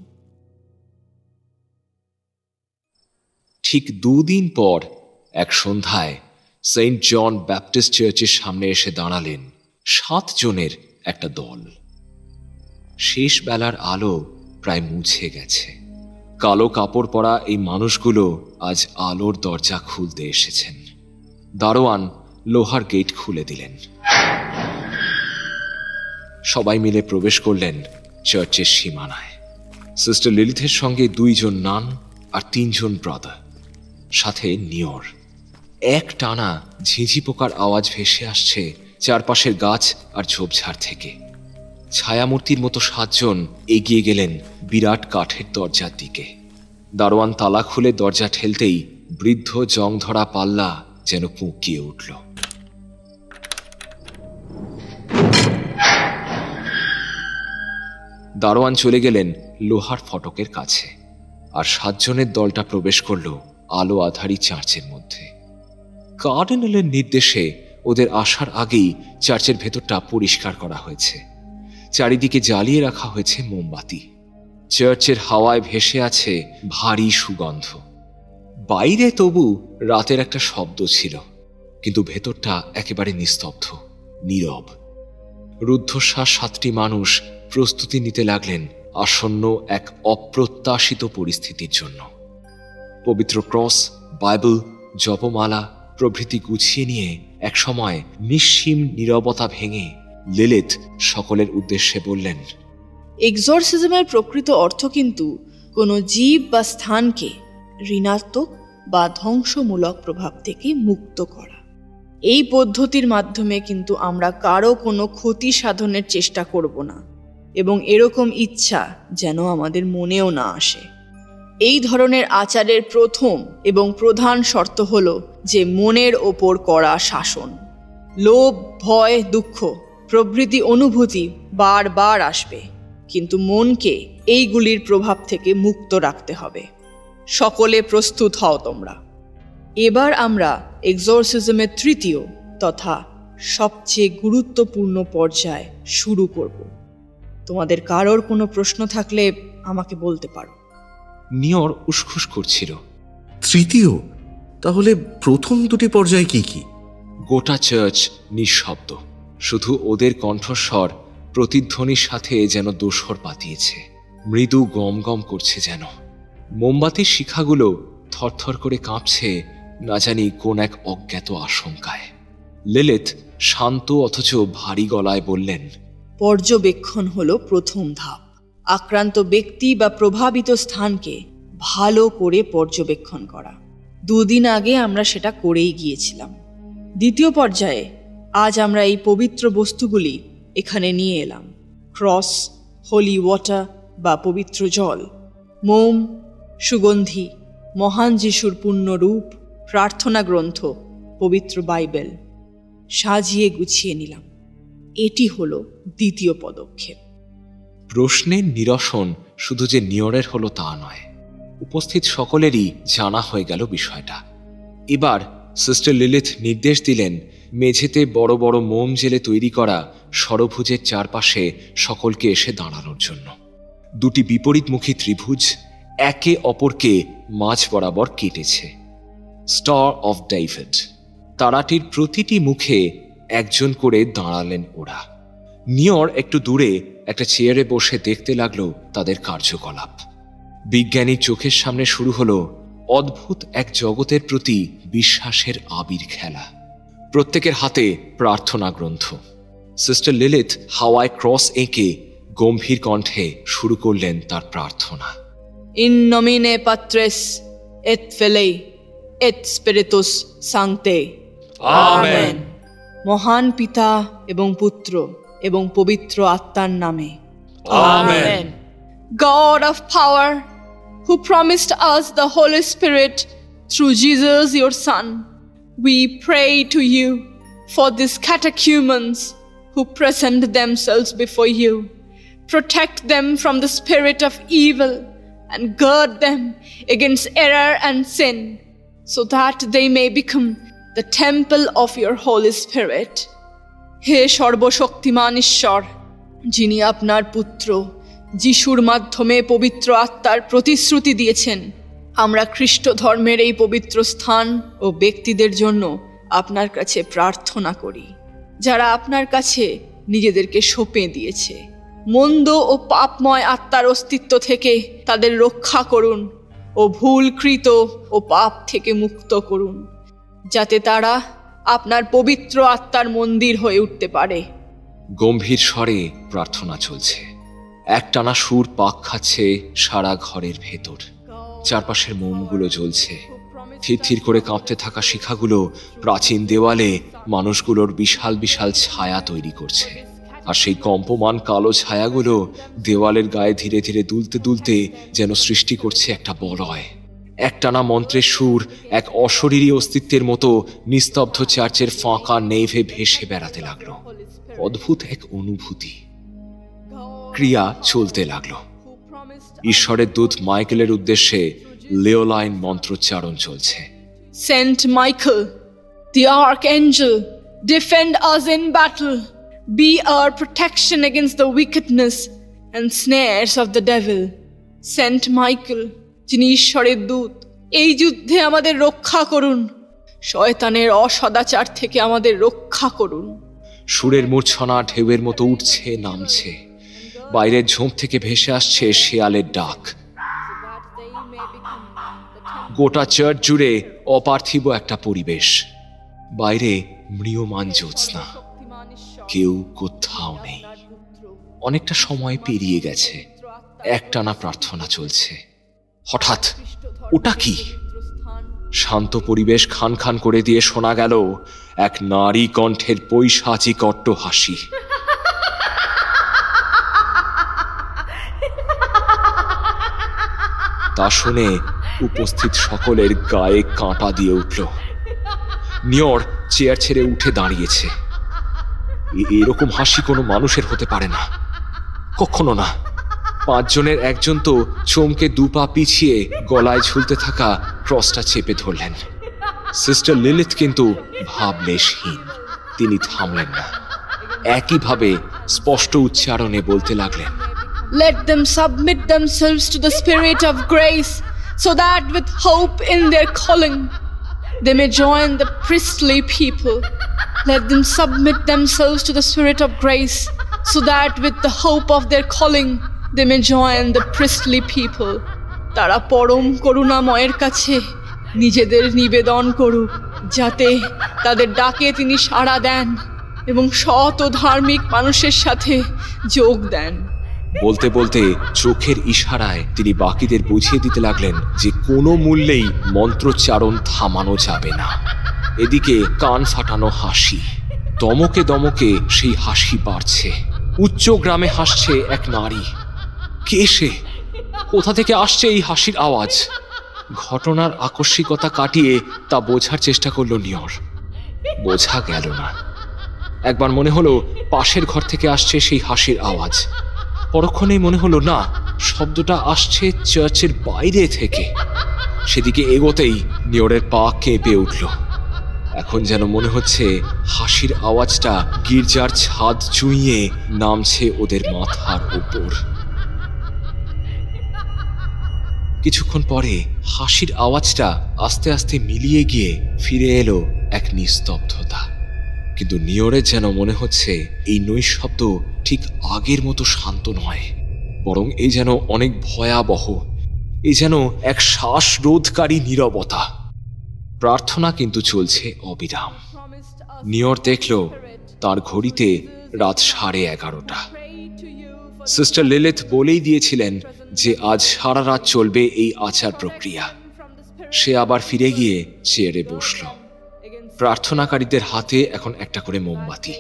ঠিক 2 দিন পর এক সন্ধ্যায় সেন্ট জন ব্যাপটিস্ট চার্চের সামনে এসে দাঁড়ালেন 7 জনের একটা দল। শেষ বেলার আলো প্রায় মুছে গেছে। কালো কাপড় পরা এই মানুষগুলো আজ আলোর দরজা খুলতে এসেছেন। দারোয়ান লোহার গেট খুলে দিলেন। সবাই মিলে প্রবেশ করলেন চার্চের সীমানায়। সিস্টার লিলিথের সঙ্গে 2 জন নান আর 3 জন ব্রাদার, সাথে নিয়র। এক টানা ঝিঝি পোকার আওয়াজ ভেসে আসছে চারপাশের গাছ আর ঝোপঝাড় থেকে। ছায়ামূর্তির মতো 7 জন এগিয়ে গেলেন বিরাট কাঠের দরজার দিকে। দারোয়ান তালা খুলে দরজা ঠেলতেই বৃদ্ধ জং ধরা পাল্লা যেন কুঁকিয়ে উঠল। দারোয়ান চলে গেলেন লোহার ফটকের কাছে, আর 7 জনের দলটা প্রবেশ করল আলো আধারী চার্চের মধ্যে। কার্ডিনালের নির্দেশে ওদের আসার আগেই চার্চের ভেতরটা পরিষ্কার করা হয়েছে। চারিদিকে জ্বালিয়ে রাখা হয়েছে মোমবাতি। চার্চের হাওয়ায় ভেসে আছে ভারী সুগন্ধ। বাইরে তবু রাতের একটা শব্দ ছিল, কিন্তু ভেতরটা একেবারে নিস্তব্ধ, নীরব। রুদ্ধশ্বাস 7টি মানুষ প্রস্তুতি নিতে লাগলেন আসন্ন এক অপ্রত্যাশিত পরিস্থিতির জন্য। পবিত্র ক্রস, বাইবেল, জপমালা প্রভৃতি গুছিয়ে নিয়ে এক সময় নিঃসীম নীরবতা ভেঙে লিলিথ সকলের উদ্দেশ্যে বললেন, এক্সরসিজমের প্রকৃত অর্থ কিন্তু কোনো জীব বা স্থানকে ঋণাত্মক বা ধ্বংসমূলক প্রভাব থেকে মুক্ত করা। এই পদ্ধতির মাধ্যমে কিন্তু আমরা কারো কোনো ক্ষতি সাধনের চেষ্টা করব না, এবং এরকম ইচ্ছা যেন আমাদের মনেও না আসে। এই ধরনের আচারের প্রথম এবং প্রধান শর্ত হল যে মনের ওপর করা শাসন। লোভ, ভয়, দুঃখ প্রভৃতি অনুভূতি বারবার আসবে, কিন্তু মনকে এইগুলির প্রভাব থেকে মুক্ত রাখতে হবে। সকলে প্রস্তুত হও তোমরা। এবার আমরা এক্সরসিজমের তৃতীয় তথা সবচেয়ে গুরুত্বপূর্ণ পর্যায় শুরু করব। তোমাদের কারোর কোনো প্রশ্ন থাকলে আমাকে বলতে পারো। নিয়র উসখুস করছিল। তৃতীয়? তাহলে প্রথম 2টি পর্যায় কি কি? গোটা চার্চ নিঃশব্দ। শুধু ওদের কণ্ঠস্বর প্রতিধ্বনির সাথে যেন দোসর পাতিয়েছে। মৃদু গম গম করছে যেন। মোমবাতির শিখাগুলো থরথর করে কাঁপছে না জানি কোন এক অজ্ঞাত আশঙ্কায়। লিলিথ শান্ত অথচ ভারী গলায় বললেন, পর্যবেক্ষণ হলো প্রথম ধাপ। আক্রান্ত ব্যক্তি বা প্রভাবিত স্থানকে ভালো করে পর্যবেক্ষণ করা। 2 দিন আগে আমরা সেটা করেই গিয়েছিলাম। দ্বিতীয় পর্যায়ে আজ আমরা এই পবিত্র বস্তুগুলি এখানে নিয়ে এলাম। ক্রস, হোলি ওয়াটার বা পবিত্র জল, মোম, সুগন্ধি, মহান যিশুর পূর্ণরূপ, প্রার্থনা গ্রন্থ, পবিত্র বাইবেল সাজিয়ে গুছিয়ে নিলাম। এটি হলো দ্বিতীয় পদক্ষেপ। প্রশ্নের নিরসন শুধু যে নিয়রের হলো তা নয়, উপস্থিত সকলেরই জানা হয়ে গেল বিষয়টা। এবার সিস্টার লিলিথ নির্দেশ দিলেন মেঝেতে বড় বড় মোম জেলে তৈরি করা ষড়ভুজের চারপাশে সকলকে এসে দাঁড়ানোর জন্য। 2টি বিপরীতমুখী ত্রিভুজ একে অপরকে মাঝ বরাবর কেটেছে। স্টার অফ ডেভিড, তারাটির প্রতিটি মুখে একজন করে দাঁড়ালেন ওরা। নিয়র একটু দূরে একটা চেয়ারে বসে দেখতে লাগলো তাদের কার্যকলাপ। বিজ্ঞানীর চোখের সামনে শুরু হলো অদ্ভুত এক জগতের প্রতি বিশ্বাসের আবির খেলা। প্রত্যেকের হাতে প্রার্থনা গ্রন্থ। সিস্টার লিলিথ হাওয়ায় ক্রস এঁকে গম্ভীর কণ্ঠে শুরু করলেন তার প্রার্থনা। ইন নমিনে পাত্রেস এট ফিলি এট স্পিরিতুস সাংক্তে, আমেন। মহান পিতা এবং পুত্র এবং পবিত্র আত্মার নামে, amen. God of power, who promised us the Holy Spirit through Jesus your Son, we pray to you for these catechumens who present themselves before you. Protect them from the spirit of evil and guard them against error and sin, so that they may become the temple of your Holy Spirit. হে সর্বশক্তিমান ঈশ্বর, যিনি আপনার পুত্র যিশুর মাধ্যমে পবিত্র আত্মার প্রতিশ্রুতি দিয়েছেন, আমরা খ্রিস্ট ধর্মের এই পবিত্র স্থান ও ব্যক্তিদের জন্য আপনার কাছে প্রার্থনা করি, যারা আপনার কাছে নিজেদেরকে সঁপে দিয়েছে। মন্দ ও পাপময় আত্মার অস্তিত্ব থেকে তাদের রক্ষা করুন ও ভুলকৃত ও পাপ থেকে মুক্ত করুন, যাতে তারা আপনার পবিত্র আত্মার মন্দির হয়ে উঠতে পারে। গম্ভীর স্বরে প্রার্থনা চলছে। একটানা সুর পাক খাচ্ছে সারা ঘরের ভেতর। চারপাশের মোমগুলো জ্বলছে। থিরথির করে কাঁপতে থাকা শিখাগুলো প্রাচীন দেওয়ালে মানুষগুলোর বিশাল বিশাল ছায়া তৈরি করছে। আর সেই কম্পমান কালো ছায়াগুলো দেওয়ালের গায়ে ধীরে ধীরে দুলতে দুলতে যেন সৃষ্টি করছে একটা বলয়। একটানা মন্ত্রের সুর এক অশরীরী অস্তিত্বের মতো নিস্তব্ধ চার্চের ফাঁকা নেভে ভেসে বেড়াতে লাগলো। অদ্ভুত এক অনুভূতি। ক্রিয়া চলতে লাগলো। ঈশ্বরের দূত মাইকেলের উদ্দেশ্যে লিওলাইন মন্ত্রোচ্চারণ চলছে। Saint Michael, the archangel, defend us in battle. Be our protection against the wickedness and snares of the devil. Saint Michael, যিনি ঈশ্বরের দূত, এই যুদ্ধে আমাদের রক্ষা করুন। শয়তানের অসদাচার থেকে আমাদের রক্ষা করুন। সুরের মূর্ছনা ঢেউয়ের মতো উঠছে নামছে। বাইরের ঝোপ থেকে ভেসে আসছে শেয়ালের ডাক। গোটা চার্চ জুড়ে অপার্থিব একটা পরিবেশ। বাইরে ম্রিয়মান জ্যোৎস্না, কেউ কোথাও নেই। অনেকটা সময় পেরিয়ে গেছে। একটানা প্রার্থনা চলছে। হঠাৎ ওটা কি? শান্ত পরিবেশ খান খান করে দিয়ে শোনা গেল এক নারী কণ্ঠের পৈশাচিক অট্টহাসি। তা শুনে উপস্থিত সকলের গায়ে কাঁটা দিয়ে উঠল। নিয়র চেয়ার ছেড়ে উঠে দাঁড়িয়েছে। এরকম হাসি কোনো মানুষের হতে পারে না, কখনো না। 5 জনের একজন তো চমকে 2 পা পিছিয়ে গলায় ঝুলতে থাকা ক্রসটা চেপে ধরলেন। সিস্টার লিলিথ কিন্তু ভাবলেশহীন। তিনি থামলেন না। একইভাবে স্পষ্ট উচ্চারণে বলতে লাগলেন, Let them submit themselves to the Spirit of grace, so that with hope in their calling, they may join the priestly people. Let them submit themselves to the Spirit of grace, so that with the hope of their calling, they may join the priestly people. তারা পরম করুণাময়ের কাছে নিজেদের নিবেদন করুক, যাতে তাদের ডাকে তিনি সাড়া দেন এবং সৎ ও ধার্মিক মানুষের সাথে যোগ দেন। বলতে বলতে চোখের ইশারায় তিনি বাকিদের বুঝিয়ে দিতে লাগলেন যে কোনো মূল্যেই মন্ত্রোচ্চারণ থামানো যাবে না। এদিকে কান ফাটানো হাসি, দমকে দমকে সেই হাসি বাড়ছে। উচ্চ গ্রামে হাসছে এক নারী। কে সে? কোথা থেকে আসছে এই হাসির আওয়াজ? ঘটনার আকস্মিকতা কাটিয়ে তা বোঝার চেষ্টা করল নিয়র। বোঝা গেল না। একবার মনে হলো পাশের ঘর থেকে আসছে সেই হাসির আওয়াজ। পরক্ষণেই মনে হলো না, শব্দটা আসছে চার্চের বাইরে থেকে। সেদিকে এগোতেই নিয়রের পা কেঁপে উঠল। এখন যেন মনে হচ্ছে হাসির আওয়াজটা গির্জার ছাদ চুইয়ে নামছে ওদের মাথার উপর। কিছুক্ষণ পরে হাসির আওয়াজটা আস্তে আস্তে মিলিয়ে গিয়ে ফিরে এলো এক নিস্তব্ধতা। কিন্তু নিয়রের যেন মনে হচ্ছে এই নৈশব্দ ঠিক আগের মতো শান্ত নয়, বরং এই যেন অনেক ভয়াবহ। এই যেন এক শ্বাসরোধকারী নীরবতা। প্রার্থনা কিন্তু চলছে অবিরাম। নিয়র দেখল তার ঘড়িতে রাত 11:30। সিস্টার লিলিথ বলেই দিয়েছিলেন যে আজ সারা রাত চলবে এই আচার প্রক্রিয়া। সে আবার ফিরে গিয়ে চেয়ারে বসল। প্রার্থনাকারীদের হাতে এখন একটা করে মোমবাতি।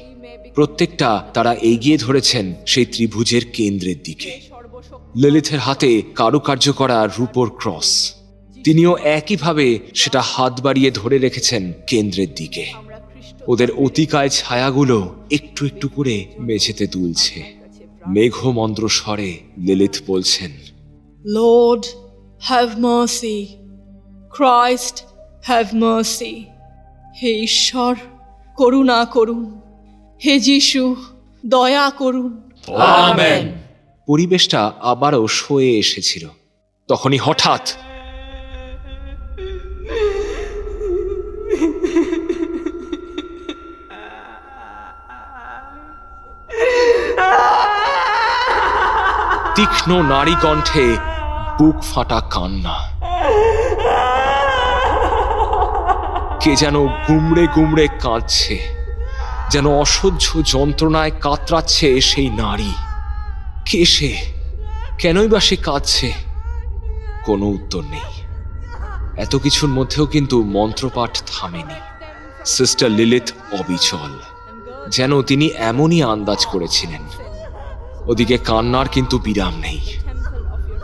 প্রত্যেকটা তারা এগিয়ে ধরেছেন সেই ত্রিভুজের কেন্দ্রের দিকে। লিলিথের হাতে কারুকার্য করা রূপোর ক্রস। তিনিও একইভাবে সেটা হাত বাড়িয়ে ধরে রেখেছেন কেন্দ্রের দিকে। ওদের অতিকায় ছায়াগুলো একটু একটু করে মেঝেতে দুলছে। মেঘমন্দ্র স্বরে লিলিথ বলছেন, Lord, have mercy. Christ, have mercy. হে ঈশ্বর, করুণা করুন। হে যিশু, দয়া করুন। আমেন। পরিবেশটা আবারও সয়ে এসেছিল। তখনই হঠাৎ তীক্ষ্ণ নারী কণ্ঠে বুক ফাটা কান্না। কে যেন গুমড়ে গুমড়ে কাঁদছে, যেন অসহ্য যন্ত্রণায় কাতরাচ্ছে সেই নারী। কে সে? কেনই বা সে কাঁদছে? কোনো উত্তর নেই। এত কিছুর মধ্যেও কিন্তু মন্ত্রপাঠ থামেনি। সিস্টার লিলিথ অবিচল, যেন তিনি এমনই আন্দাজ করেছিলেন। ওদিকে কান্নার কিন্তু বিরাম নেই।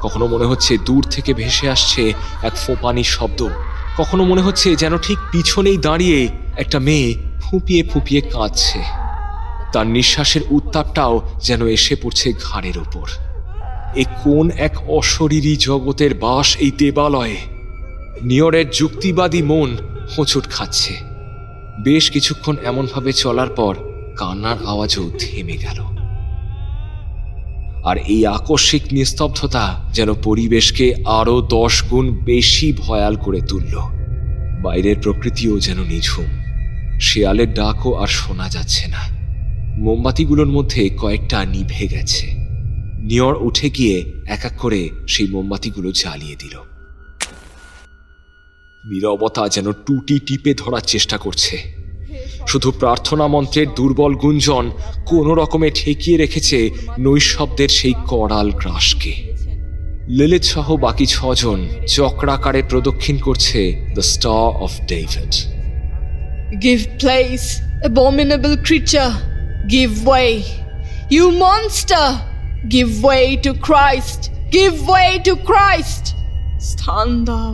কখনো মনে হচ্ছে দূর থেকে ভেসে আসছে এক ফোঁপানির শব্দ, কখনো মনে হচ্ছে যেন ঠিক পিছনেই দাঁড়িয়ে একটা মেয়ে ফুঁপিয়ে ফুঁপিয়ে কাঁদছে। তার নিঃশ্বাসের উত্তাপটাও যেন এসে পড়ছে ঘাড়ের ওপর। এ কোন এক অশরীরী জগতের বাস এই দেবালয়ে? নিয়রের যুক্তিবাদী মন হোঁচট খাচ্ছে। বেশ কিছুক্ষণ এমনভাবে চলার পর কান্নার আওয়াজও থেমে গেল। আর এই আকস্মিক নিস্তব্ধতা যেন পরিবেশকে আরো 10 গুণ বেশি ভয়াল করে তুলল। বাইরের প্রকৃতিও যেন নিঝুম। শেয়ালের ডাকও আর শোনা যাচ্ছে না। মোমবাতিগুলোর মধ্যে কয়েকটা নিভে গেছে। নিয়র উঠে গিয়ে এক এক করে সেই মোমবাতিগুলো জ্বালিয়ে দিল। নীরবতা যেন টুটি টিপে ধরার চেষ্টা করছে। শুধু প্রার্থনা মন্ত্রের দুর্বল গুঞ্জন কোনো রকমে ঠেকিয়ে রেখেছে নৈশব্দের সেই করাল গ্রাসকে। লিলিথ সহ বাকি 6 জন চক্রাকারে প্রদক্ষিণ করছে the star of David. Give place, abominable creature. Give way. You monster. Give way to Christ. Give way to Christ. স্থান দাও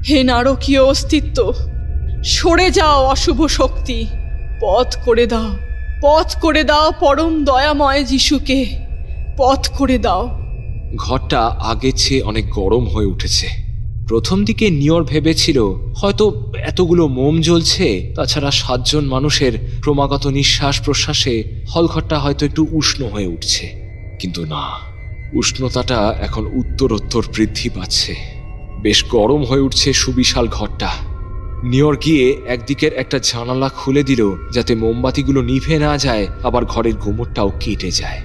হে নারকীয় অস্তিত্ব। সরে যাও অশুভ শক্তি। পথ করে দাও, পথ করে দাও পরম দয়াময় যিশুকে। পথ করে দাও। ঘরটা আগের চেয়ে অনেক গরম হয়ে উঠেছে। প্রথম দিকে নিয়র ভেবেছিল হয়তো এতগুলো মোম জ্বলছে, তাছাড়া 7 জন মানুষের ক্রমাগত নিঃশ্বাস প্রশ্বাসে হলঘরটা হয়তো একটু উষ্ণ হয়ে উঠছে। কিন্তু না, উষ্ণতাটা এখন উত্তরোত্তর বৃদ্ধি পাচ্ছে। বেশ গরম হয়ে উঠছে সুবিশাল ঘরটা। নিয়র গিয়ে একদিকের একটা জানালা খুলে দিল যাতে মোমবাতিগুলো নিভে না যায়, আবার ঘরের ঘুমটটাও কেটে যায়।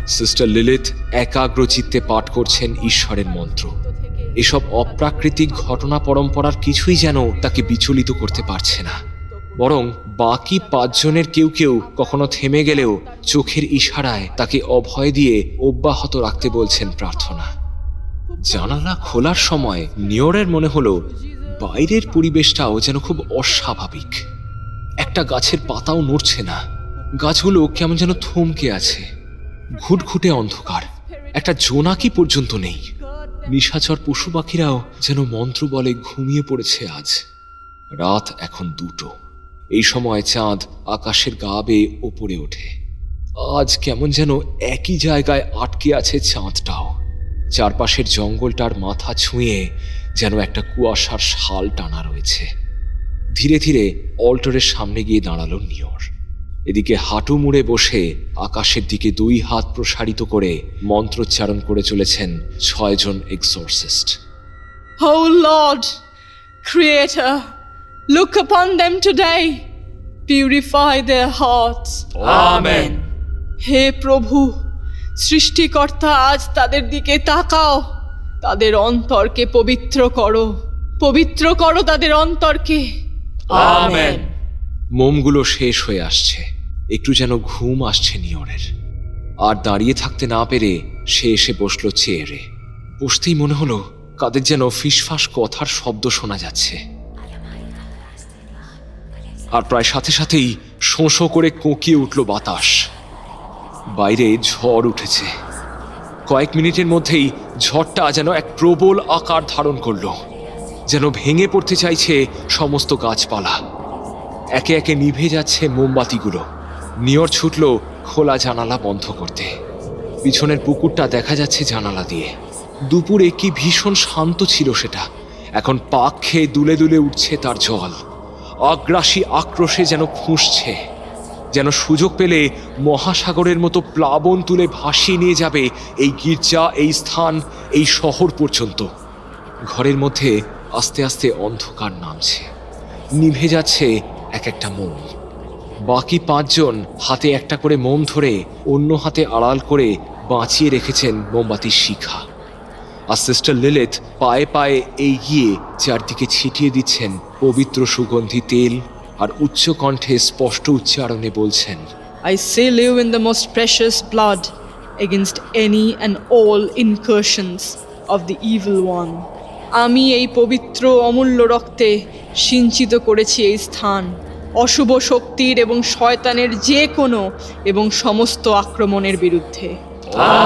সিস্টার লিলিথ একাগ্র চিত্তে পাঠ করছেন ঈশ্বরের মন্ত্র। এসব অপ্রাকৃতিক ঘটনা পরম্পরার কিছুই যেন তাকে বিচলিত করতে পারছে না। বরং বাকি 5 জনের কেউ কেউ কখনো থেমে গেলেও চোখের ইশারায় তাকে অভয় দিয়ে অব্যাহত রাখতে বলছেন প্রার্থনা। জানালা খোলার সময় নিওরের মনে হলো বাইরের পরিবেশটাও যেন খুব অস্বাভাবিক। একটা গাছের পাতাও নড়ছে না, গাছগুলো কেমন যেন থমকে আছে। ঘুটঘুটে অন্ধকার, একটা জোনাকি পর্যন্ত নেই। নিশাচর পশু পাখিরাও যেন মন্ত্র বলে ঘুমিয়ে পড়েছে আজ। রাত এখন 2টো। এই সময় চাঁদ আকাশের গা বেয়ে ওপরে ওঠে। আজ কেমন যেন একই জায়গায় আটকে আছে চাঁদটাও। চারপাশের জঙ্গলটার মাথা ছুঁয়ে যেন একটা কুয়াশার শাল টানা রয়েছে। ধীরে ধীরে অল্টারের সামনে গিয়ে দাঁড়ালো নিওর। এদিকে হাঁটু মুড়ে বসে আকাশের দিকে 2 হাত প্রসারিত করে মন্ত্রোচ্চারণ করে চলেছেন 6 জন exorcist. Oh Lord, Creator, look upon them today. Purify their hearts. Amen. হে প্রভু, সৃষ্টিকর্তা আজ তাদের দিকে তাকাও। তাদের অন্তরকে পবিত্র করো, পবিত্র করো তাদের অন্তরকে। আমেন। মোমগুলো শেষ হয়ে আসছে। একটু যেন ঘুম আসছে নিওরের। আর দাঁড়িয়ে থাকতে না পেরে সে এসে বসলো চেয়ারে। বসতেই মনে হলো কাদের যেন ফিসফাস কথার শব্দ শোনা যাচ্ছে। আর প্রায় সাথে সাথেই শোঁ শোঁ করে কোঁকিয়ে উঠল বাতাস। বাইরে ঝড় উঠেছে। কয়েক মিনিটের মধ্যেই ঝড়টা যেন এক প্রবল আকার ধারণ করলো। যেন ভেঙে পড়তে চাইছে সমস্ত গাছপালা। একে একে নিভে যাচ্ছে মোমবাতিগুলো। নিওর ছুটল খোলা জানালা বন্ধ করতে। পিছনের পুকুরটা দেখা যাচ্ছে জানালা দিয়ে। দুপুরে কি ভীষণ শান্ত ছিল সেটা। এখন পাক খেয়ে দুলে দুলে উঠছে তার জল। আগ্রাসী আক্রোশে যেন ফুঁসছে। যেন সুযোগ পেলে মহাসাগরের মতো প্লাবন তুলে ভাসিয়ে নিয়ে যাবে এই গির্জা, এই স্থান, এই শহর পর্যন্ত। ঘরের মধ্যে আস্তে আস্তে অন্ধকার নামছে। নিভে যাচ্ছে এক একটা মোম। বাকি 5 জন হাতে একটা করে মোম ধরে অন্য হাতে আড়াল করে বাঁচিয়ে রেখেছেন মোমবাতির শিখা। আর সিস্টার লিলিথ পায়ে পায়ে এগিয়ে চারদিকে ছিটিয়ে দিচ্ছেন পবিত্র সুগন্ধি তেল আর উচ্চ কণ্ঠে স্পষ্ট উচ্চারণে বলছেন, I seal you in the most precious blood against any and all incursions of the evil one. আমি এই পবিত্র অমূল্য রক্তে সিঞ্চিত করেছি এই স্থান অশুভ শক্তির এবং শয়তানের যে কোনো এবং সমস্ত আক্রমণের বিরুদ্ধে।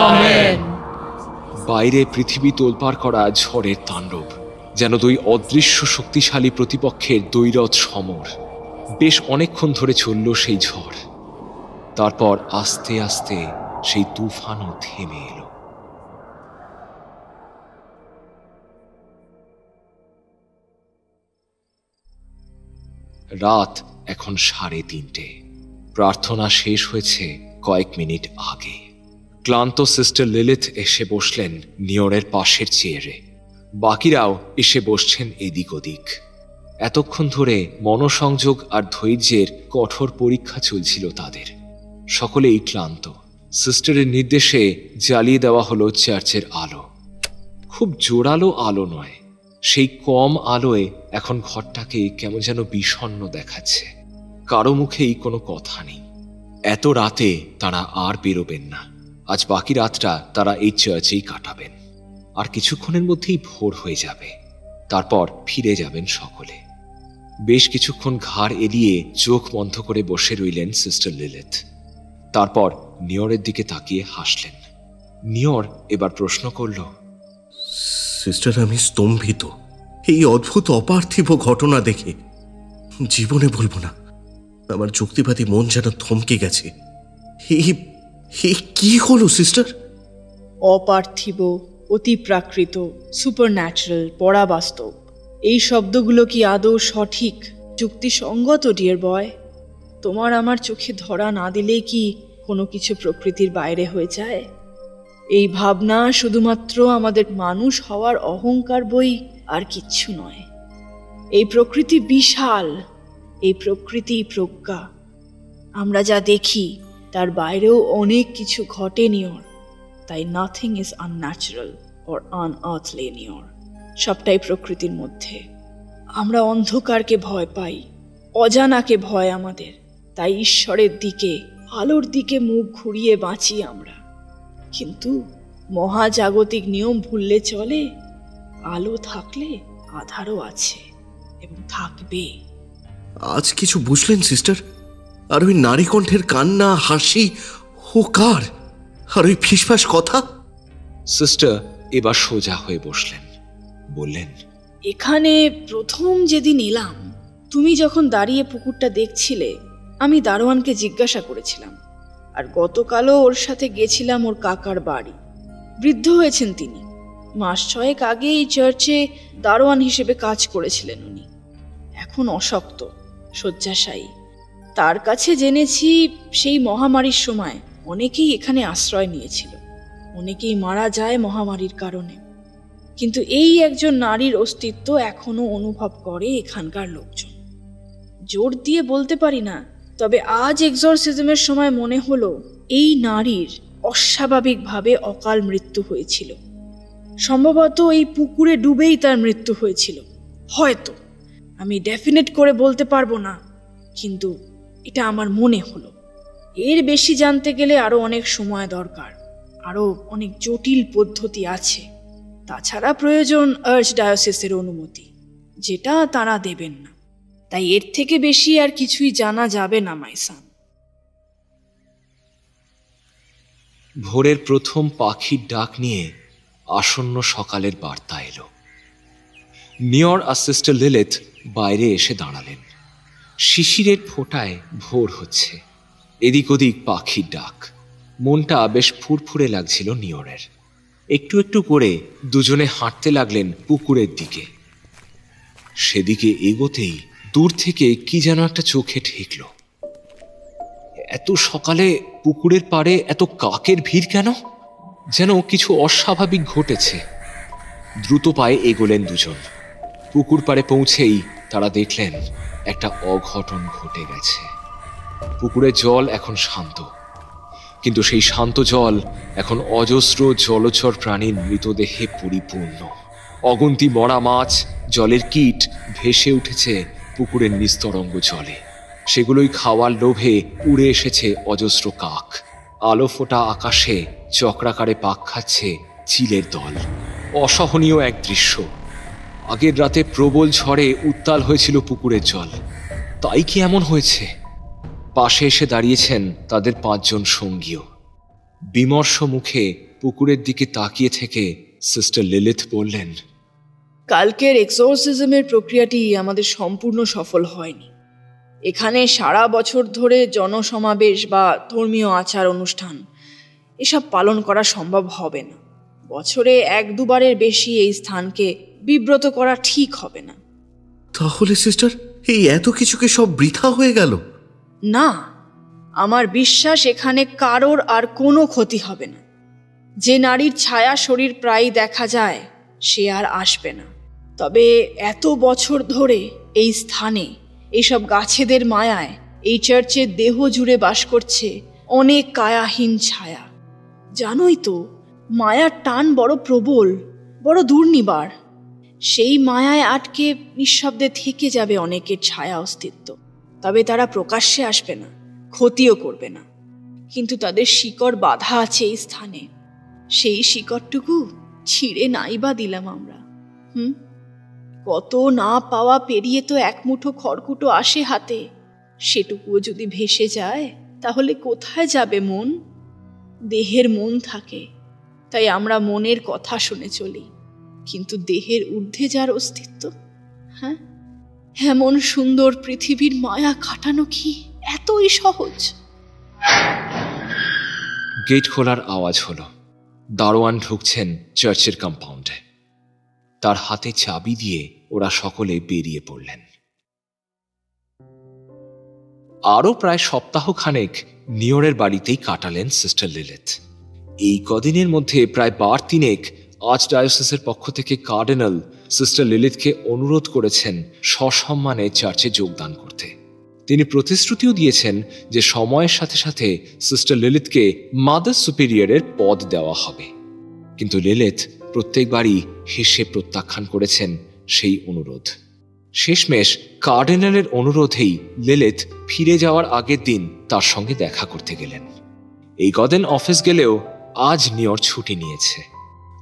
আমেন। বাইরে পৃথিবী তোলপাড় করা ঝড়ের তাণ্ডব, যেন 2 অদৃশ্য শক্তিশালী প্রতিপক্ষের দ্বৈরথ সমর। বেশ অনেকক্ষণ ধরে চলল সেই ঝড়। তারপর আস্তে আস্তে সেই তুফানও থেমে এলো। রাত এখন 3:30। প্রার্থনা শেষ হয়েছে কয়েক মিনিট আগে। ক্লান্ত সিস্টার লিলিথ এসে বসলেন নিওরের পাশের চেয়ারে। বাকিরাও এসে বসছেন এদিক ওদিক। এতক্ষণ ধরে মনোসংযোগ আর ধৈর্যের কঠোর পরীক্ষা চলছিল তাদের। সকলেই ক্লান্ত। সিস্টারের নির্দেশে জ্বালিয়ে দেওয়া হলো চার্চের আলো। খুব জোরালো আলো নয়, সেই কম আলোয় এখন ঘরটাকে কেমন যেন বিষণ্ণ দেখাচ্ছে। কারো মুখেই কোনো কথা নেই। এত রাতে তারা আর বেরোবেন না। আজ বাকি রাতটা তারা এই চার্চেই কাটাবেন। আর কিছুক্ষণের মধ্যেই ভোর হয়ে যাবে। তারপর ফিরে যাবেন সকলে। বেশ কিছুক্ষণ ঘাড় এলিয়ে চোখ বন্ধ করে বসে রইলেন সিস্টার লিলিথ। তারপর নিওরের দিকে তাকিয়ে হাসলেন। নিওর এবার প্রশ্ন করল, সিস্টার, আমি স্তম্ভিত এই অদ্ভুত অপার্থিব ঘটনা দেখে। জীবনে বলবো না, আমার যুক্তিবাদী মন যেন থমকে গেছে। কি হলো সিস্টার? অপার্থিব, অতি প্রাকৃত, সুপারন্যাচারাল, পরাবাস্তব, এই শব্দগুলো কি আদৌ সঠিক, যুক্তিসঙ্গত ডিয়ার বয়? তোমার আমার চোখে ধরা না দিলেই কি কোনো কিছু প্রকৃতির বাইরে হয়ে যায়? এই ভাবনা শুধুমাত্র আমাদের মানুষ হওয়ার অহংকার বই, আর কিচ্ছু নয়। এই প্রকৃতি বিশাল, এই প্রকৃতি প্রজ্ঞা। আমরা যা দেখি তার বাইরেও অনেক কিছু ঘটে নিওর। তাই nothing is unnatural or unearthly নিওর। সবটাই প্রকৃতির মধ্যে। আমরা অন্ধকারকে ভয় পাই, অজানাকে ভয় আমাদের, তাই ঈশ্বরের দিকে, আলোর দিকে মুখ ঘুরিয়ে বাঁচি আমরা। কিন্তু মহাজাগতিক নিয়ম ভুললে চলে, আলো থাকলে আধারও আছে এবং থাকবে। আজ কিছু বুঝলেন সিস্টার? আর ওই নারী কণ্ঠের কান্না, হাসি, ও কার? আর ওই ফিসফাস কথা? সিস্টার এবার সোজা হয়ে বসলেন, বললেন, এখানে প্রথম যেদিন এলাম, তুমি যখন দাঁড়িয়ে পুকুরটা দেখছিলে, আমি দারোয়ানকে জিজ্ঞাসা করেছিলাম। আর গতকালও ওর সাথে গেছিলাম ওর কাকার বাড়ি। বৃদ্ধ হয়েছেন তিনি, মাস 6 আগে এই চার্চে দারোয়ান হিসেবে কাজ করেছিলেন উনি। এখন অশক্ত, শয্যাশায়ী। তার কাছে জেনেছি সেই মহামারীর সময় অনেকেই এখানে আশ্রয় নিয়েছিল, অনেকেই মারা যায় মহামারীর কারণে। কিন্তু এই একজন নারীর অস্তিত্ব এখনো অনুভব করে এখানকার লোকজন। জোর দিয়ে বলতে পারি না, তবে আজ এক্সরসিজমের সময় মনে হলো এই নারীর অস্বাভাবিকভাবে অকাল মৃত্যু হয়েছিল। সম্ভবত এই পুকুরে ডুবেই তার মৃত্যু হয়েছিল, হয়তো। আমি ডেফিনেট করে বলতে পারবো না, কিন্তু এটা আমার মনে হলো। এর বেশি জানতে গেলে আরো অনেক সময় দরকার, আরো অনেক জটিল পদ্ধতি আছে। তাছাড়া প্রয়োজন আর্চডায়োসিসের অনুমতি, যেটা তারা দেবেন না। তাই এর থেকে বেশি আর কিছুই জানা যাবে না মাইসান। ভোরের প্রথম পাখির ডাক নিয়ে আসন্ন সকালের বার্তা এলো। নিয়র আর সিস্টার লিলিথ বাইরে এসে দাঁড়ালেন। শিশিরের ফোঁটায় ভোর হচ্ছে, এদিক ওদিক পাখির ডাক। মনটা বেশ ফুরফুরে লাগছিল নিয়রের। একটু একটু করে দুজনে হাঁটতে লাগলেন পুকুরের দিকে। সেদিকে এগোতেই দূর থেকে কি যেন একটা চোখে ঠেকল। এত সকালে পুকুরের পাড়ে এত কাকের ভিড় কেন? যেন কিছু অস্বাভাবিক ঘটেছে। দ্রুত পায়ে এগোলেন দুজন। পুকুর পাড়ে পৌঁছেই তারা দেখলেন একটা অঘটন ঘটে গেছে। পুকুরের জল এখন শান্ত, কিন্তু সেই শান্ত জল এখন অজস্র জলচর প্রাণীর মৃতদেহে পরিপূর্ণ। অগুন্তি মরা মাছ, জলের কীট ভেসে উঠেছে পুকুরের নিস্তরঙ্গ জলে। সেগুলোই খাওয়ার লোভে উড়ে এসেছে অজস্র কাক। আলো ফোটা আকাশে চক্রাকারে পাক খাচ্ছে চিলের দল। অসহনীয় এক দৃশ্য। আগের রাতে প্রবল ঝড়ে উত্তাল হয়েছিল পুকুরের জল, তাই কি এমন হয়েছে? পাশে এসে দাঁড়িয়েছেন তাদের 5 জন সঙ্গীও। বিমর্ষ মুখে পুকুরের দিকে তাকিয়ে থেকে সিস্টার লিলিথ বললেন, কালকের এক্সরসিজমের প্রক্রিয়াটি আমাদের সম্পূর্ণ সফল হয়নি। এখানে সারা বছর ধরে জনসমাবেশ বা ধর্মীয় আচার অনুষ্ঠান এসব পালন করা সম্ভব হবে না। বছরে 1-2 বারের বেশি এই স্থানকে বিব্রত করা ঠিক হবে না। তাহলে সিস্টার, এই এত কিছুকে সব বৃথা হয়ে গেল? না, আমার বিশ্বাস এখানে কারোর আর কোনো ক্ষতি হবে না। যে নারীর ছায়া শরীর প্রায় দেখা যায়, সে আর আসবে না। তবে এত বছর ধরে এই স্থানে এইসব গাছেদের মায়ায় এই চার্চের দেহ জুড়ে বাস করছে অনেক কায়াহীন ছায়া। জানোই তো, মায়ার টান বড় প্রবল, বড় দুর্নিবার। সেই মায়ায় আটকে নিঃশব্দে থেকে যাবে অনেকের ছায়া অস্তিত্ব। তবে তারা প্রকাশ্যে আসবে না, ক্ষতিও করবে না, কিন্তু তাদের শিকড় বাঁধা আছে এই স্থানে। সেই শিকড়টুকু ছিঁড়ে নাই বা দিলাম আমরা। কত না পাওয়া পেরিয়ে তো এক মুঠো খড়কুটো আসে হাতে। সেটুকুও যদি ভেসে যায়, তাহলে কোথায় যাবে মন? দেহের মন থাকে, তাই আমরা মনের কথা শুনে চলি। কিন্তু দেহের ঊর্ধ্বে যার অস্তিত্ব, হ্যাঁ, এমন সুন্দর পৃথিবীর মায়া কাটানো কি এতই সহজ? গেট খোলার আওয়াজ হলো। দারোয়ান ঢুকছেন চার্চের কম্পাউন্ডে। তার হাতে চাবি দিয়ে ওরা সকলে বেরিয়ে পড়লেন। আরও প্রায় সপ্তাহখানেক নিয়রের বাড়িতেই কাটালেন সিস্টার লিলিথ। এই কদিনের মধ্যে প্রায় 2 বার আর্চডায়োসিসের পক্ষ থেকে কার্ডিনাল সিস্টার লিলিথকে অনুরোধ করেছেন সসম্মানে চার্চে যোগদান করতে। তিনি প্রতিশ্রুতিও দিয়েছেন যে সময়ের সাথে সাথে সিস্টার লিলিথকে মাদার সুপিরিয়রের পদ দেওয়া হবে। কিন্তু লিলিথ প্রত্যেকবারই হেসে প্রত্যাখ্যান করেছেন সেই অনুরোধ। শেষমেশ কার্ডিনালের অনুরোধেই লিলিথ ফিরে যাওয়ার আগের দিন তার সঙ্গে দেখা করতে গেলেন। এই কদিন অফিস গেলেও আজ নিয়র ছুটি নিয়েছে।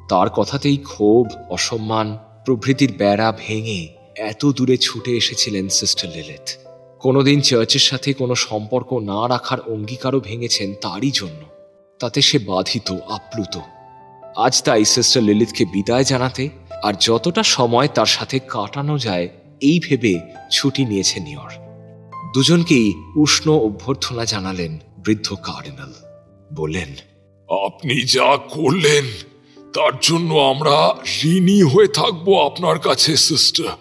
তার কথাতেই ক্ষোভ, অসম্মান প্রভৃতির বেড়া ভেঙে এত দূরে ছুটে এসেছিলেন সিস্টার লিলিথ। কোনোদিন চার্চের সাথে কোনো সম্পর্ক না রাখার অঙ্গীকারও ভেঙেছেন তারই জন্য। তাতে সে বাধিত, আপ্লুত। আজ তাই সিস্টার লিলিথকে বিদায় জানাতে আর যতটা সময় তার সাথে কাটানো যায় এই ভেবে ছুটি নিয়েছে নিয়র। দুজনকেই উষ্ণ অভ্যর্থনা জানালেন বৃদ্ধ কার্ডিনাল। বললেন, আপনি যা করলেন তার জন্য আমরা ঋণী হয়ে থাকবো আপনার কাছে সিস্টার।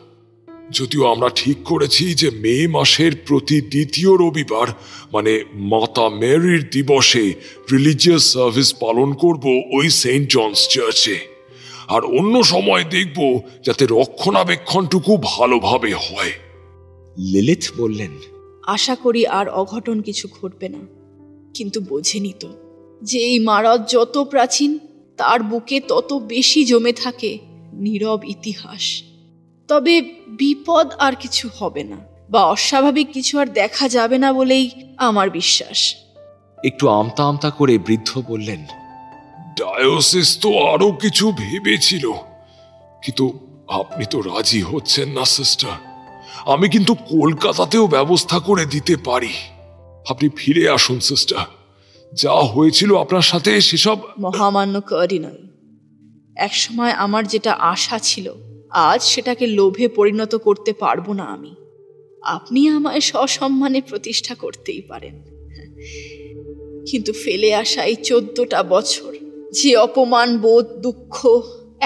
যদিও আমরা ঠিক করেছি যে মে মাসের প্রতি দ্বিতীয় রবিবার মানে মাতা মেরির দিবসে রিলিজিয়াস সার্ভিস পালন করব ওই সেন্ট জনস চার্চে, আর অন্য সময় দেখব যাতে রক্ষণাবেক্ষণটুকু ভালোভাবে হয়। লিলিথ বললেন, আশা করি আর অঘটন কিছু ঘটবে না, কিন্তু বোঝেনি তো যে এই মারদ যত প্রাচীন তার বুকে তত বেশি জমে থাকে নীরব ইতিহাস। তবে বিপদ আর কিছু হবে না বা অস্বাভাবিক কিছু আর দেখা যাবে না বলেই আমার বিশ্বাস। একটু আমতা আমতা করে বৃদ্ধ বললেন, ডায়োসিস তো আরো কিছু ভেবেছিল, কিন্তু আপনি তো রাজি হচ্ছেন না সিস্টার। আমি কিন্তু কলকাতাতেও ব্যবস্থা করে দিতে পারি। আপনি ফিরে আসুন সিস্টার। যা হয়েছিল আপনার সাথে সেসব। মহামান্য কার্ডিনাল, একসময় আমার যেটা আশা ছিল আজ সেটাকে লোভে পরিণত করতে পারবো না আমি। আপনি আমায় সসম্মানে প্রতিষ্ঠা করতেই পারেন, কিন্তু ফেলে আসা এই 14টা বছর যে অপমান বোধ, দুঃখ,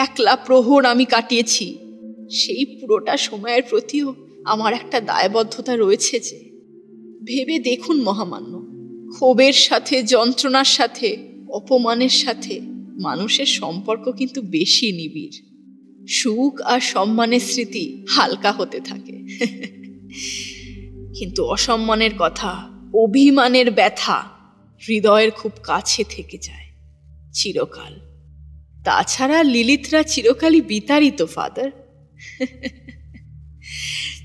একলা প্রহর আমি কাটিয়েছি, সেই পুরোটা সময়ের প্রতিও আমার একটা দায়বদ্ধতা রয়েছে। যে ভেবে দেখুন মহামান্য, ক্ষোভের সাথে, যন্ত্রণার সাথে, অপমানের সাথে মানুষের সম্পর্ক কিন্তু বেশি নিবিড়। সুখ আর সম্মানের স্মৃতি হালকা হতে থাকে, কিন্তু অসম্মানের কথা, অভিমানের ব্যথা হৃদয়ের খুব কাছে থেকে যায় চিরকাল। তাছাড়া লিলিথরা চিরকালই বিতাড়িত ফাদার,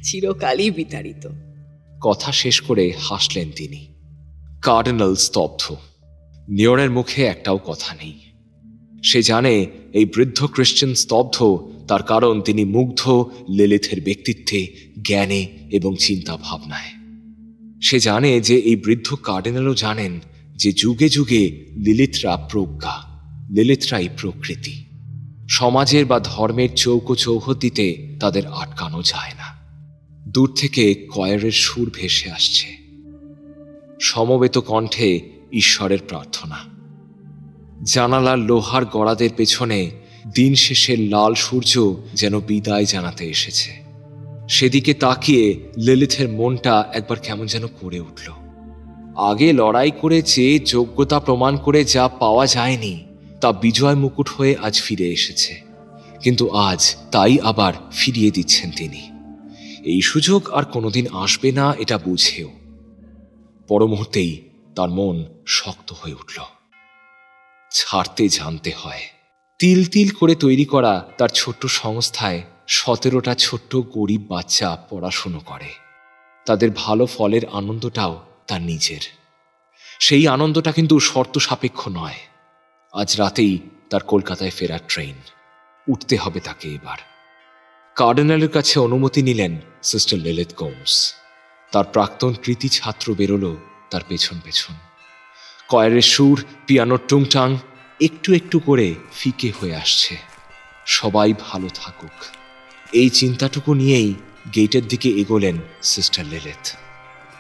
চিরকালই বিতাড়িত। কথা শেষ করে হাসলেন তিনি। কার্ডিনাল স্তব্ধ। নিয়রের মুখে একটাও কথা নেই। সে জানে এই বৃদ্ধ খ্রিস্টান স্তব্ধ, তার কারণ তিনি মুগ্ধ লিলিথের ব্যক্তিত্বে, জ্ঞানে এবং চিন্তা ভাবনায়। সে জানে যে এই বৃদ্ধ কার্ডিনালও জানেন যে যুগে যুগে লিলিথরা প্রজ্ঞা, লিলিথরাই প্রকৃতি। সমাজের বা ধর্মের চৌকো চৌহদ্দিতে তাদের আটকানো যায় না। দূর থেকে কয়ারের সুর ভেসে আসছে, সমবেত কণ্ঠে ঈশ্বরের প্রার্থনা। জানালার লোহার গড়াদের পেছনে দিন শেষের লাল সূর্য যেন বিদায় জানাতে এসেছে। সেদিকে তাকিয়ে লিলিথের মনটা একবার কেমন যেন করে উঠল। আগে লড়াই করে চেয়ে যোগ্যতা প্রমাণ করে যা পাওয়া যায়নি তা বিজয় মুকুট হয়ে আজ ফিরে এসেছে, কিন্তু আজ তাই আবার ফিরিয়ে দিচ্ছেন তিনি। এই সুযোগ আর কোনোদিন আসবে না এটা বুঝেও পর মুহূর্তেই তার মন শক্ত হয়ে উঠল। ছাড়তে জানতে হয়। তিল তিল করে তৈরি করা তার ছোট্ট সংস্থায় 17টা ছোট্ট গরিব বাচ্চা পড়াশুনো করে। তাদের ভালো ফলের আনন্দটাও তার নিজের। সেই আনন্দটা কিন্তু শর্ত সাপেক্ষ নয়। আজ রাতেই তার কলকাতায় ফেরার ট্রেন। উঠতে হবে তাকে এবার। কার্ডিনালের কাছে অনুমতি নিলেন সিস্টার লিলিথ গোমস। তার প্রাক্তন কৃতি ছাত্র বেরোলো তার পেছন পেছন। কয়ারের সুর, পিয়ানোর টুংটাং একটু একটু করে ফিকে হয়ে আসছে। সবাই ভালো থাকুক, এই চিন্তাটুকু নিয়েই গেটের দিকে এগোলেন সিস্টার লিলিথ।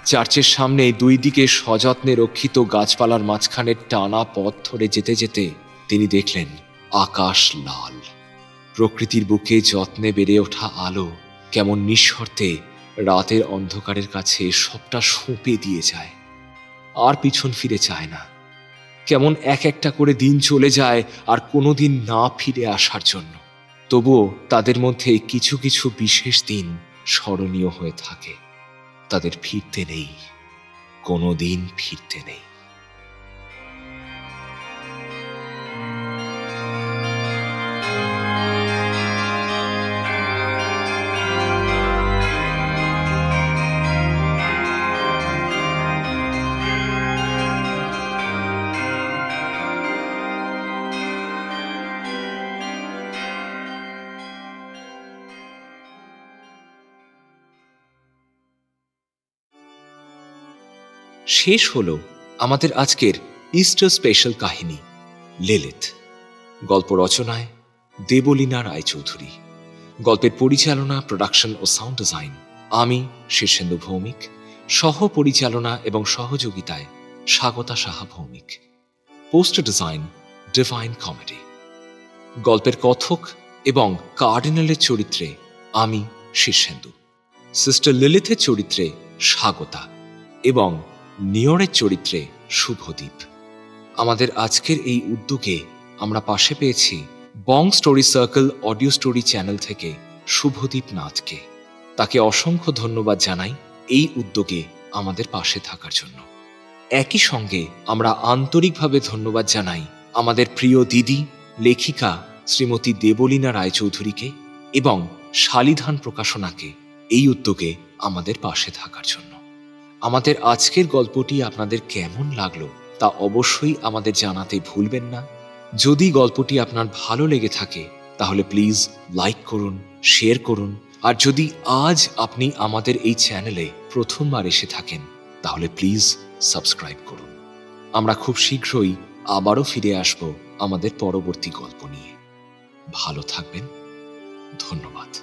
চার্চের সামনে দুই দিকে সযত্নে রক্ষিত গাছপালার মাঝখানের টানা পথ ধরে যেতে যেতে তিনি দেখলেন আকাশ লাল। প্রকৃতির বুকে যত্নে বেড়ে ওঠা আলো কেমন নিঃশর্তে রাতের অন্ধকারের কাছে সবটা সঁপে দিয়ে যায়, আর পিছন ফিরে চায় না। কেমন এক একটা করে দিন চলে যায় আর কোনোদিন না ফিরে আসার জন্য। তবুও তাদের মধ্যে কিছু কিছু বিশেষ দিন স্মরণীয় হয়ে থাকে। তাদের ফিরতে নেই, কোনোদিন ফিরতে নেই। শেষ হলো আমাদের আজকের ইস্টার স্পেশাল কাহিনী লিলিথ। গল্প রচনায় দেবলীনা রায়চৌধুরী, গল্পের পরিচালনা, প্রোডাকশন ও সাউন্ড ডিজাইন আমি শীর্ষেন্দু ভৌমিক, সহ পরিচালনা এবং সহযোগিতায় Swagata Saha Bhowmik, poster design divine comedy. গল্পের কথক এবং কার্ডিনালের চরিত্রে আমি শীর্ষেন্দু, সিস্টার লিলিথের চরিত্রে স্বাগতা এবং নিয়রের চরিত্রে শুভদীপ। আমাদের আজকের এই উদ্যোগে আমরা পাশে পেয়েছি bong story circle audio story channel থেকে শুভদীপ নাথকে। তাকে অসংখ্য ধন্যবাদ জানাই এই উদ্যোগে আমাদের পাশে থাকার জন্য। একই সঙ্গে আমরা আন্তরিকভাবে ধন্যবাদ জানাই আমাদের প্রিয় দিদি লেখিকা শ্রীমতী দেবলীনা রায়চৌধুরীকে এবং শালিধান প্রকাশনাকে এই উদ্যোগে আমাদের পাশে থাকার জন্য। আমাদের আজকের গল্পটি আপনাদের কেমন লাগলো তা অবশ্যই আমাদের জানাতে ভুলবেন না। যদি গল্পটি আপনার ভালো লেগে থাকে তাহলে প্লিজ লাইক করুন, শেয়ার করুন, আর যদি আজ আপনি আমাদের এই চ্যানেলে প্রথমবার এসে থাকেন তাহলে প্লিজ সাবস্ক্রাইব করুন। আমরা খুব শীঘ্রই আবারও ফিরে আসব আমাদের পরবর্তী গল্প নিয়ে। ভালো থাকবেন। ধন্যবাদ।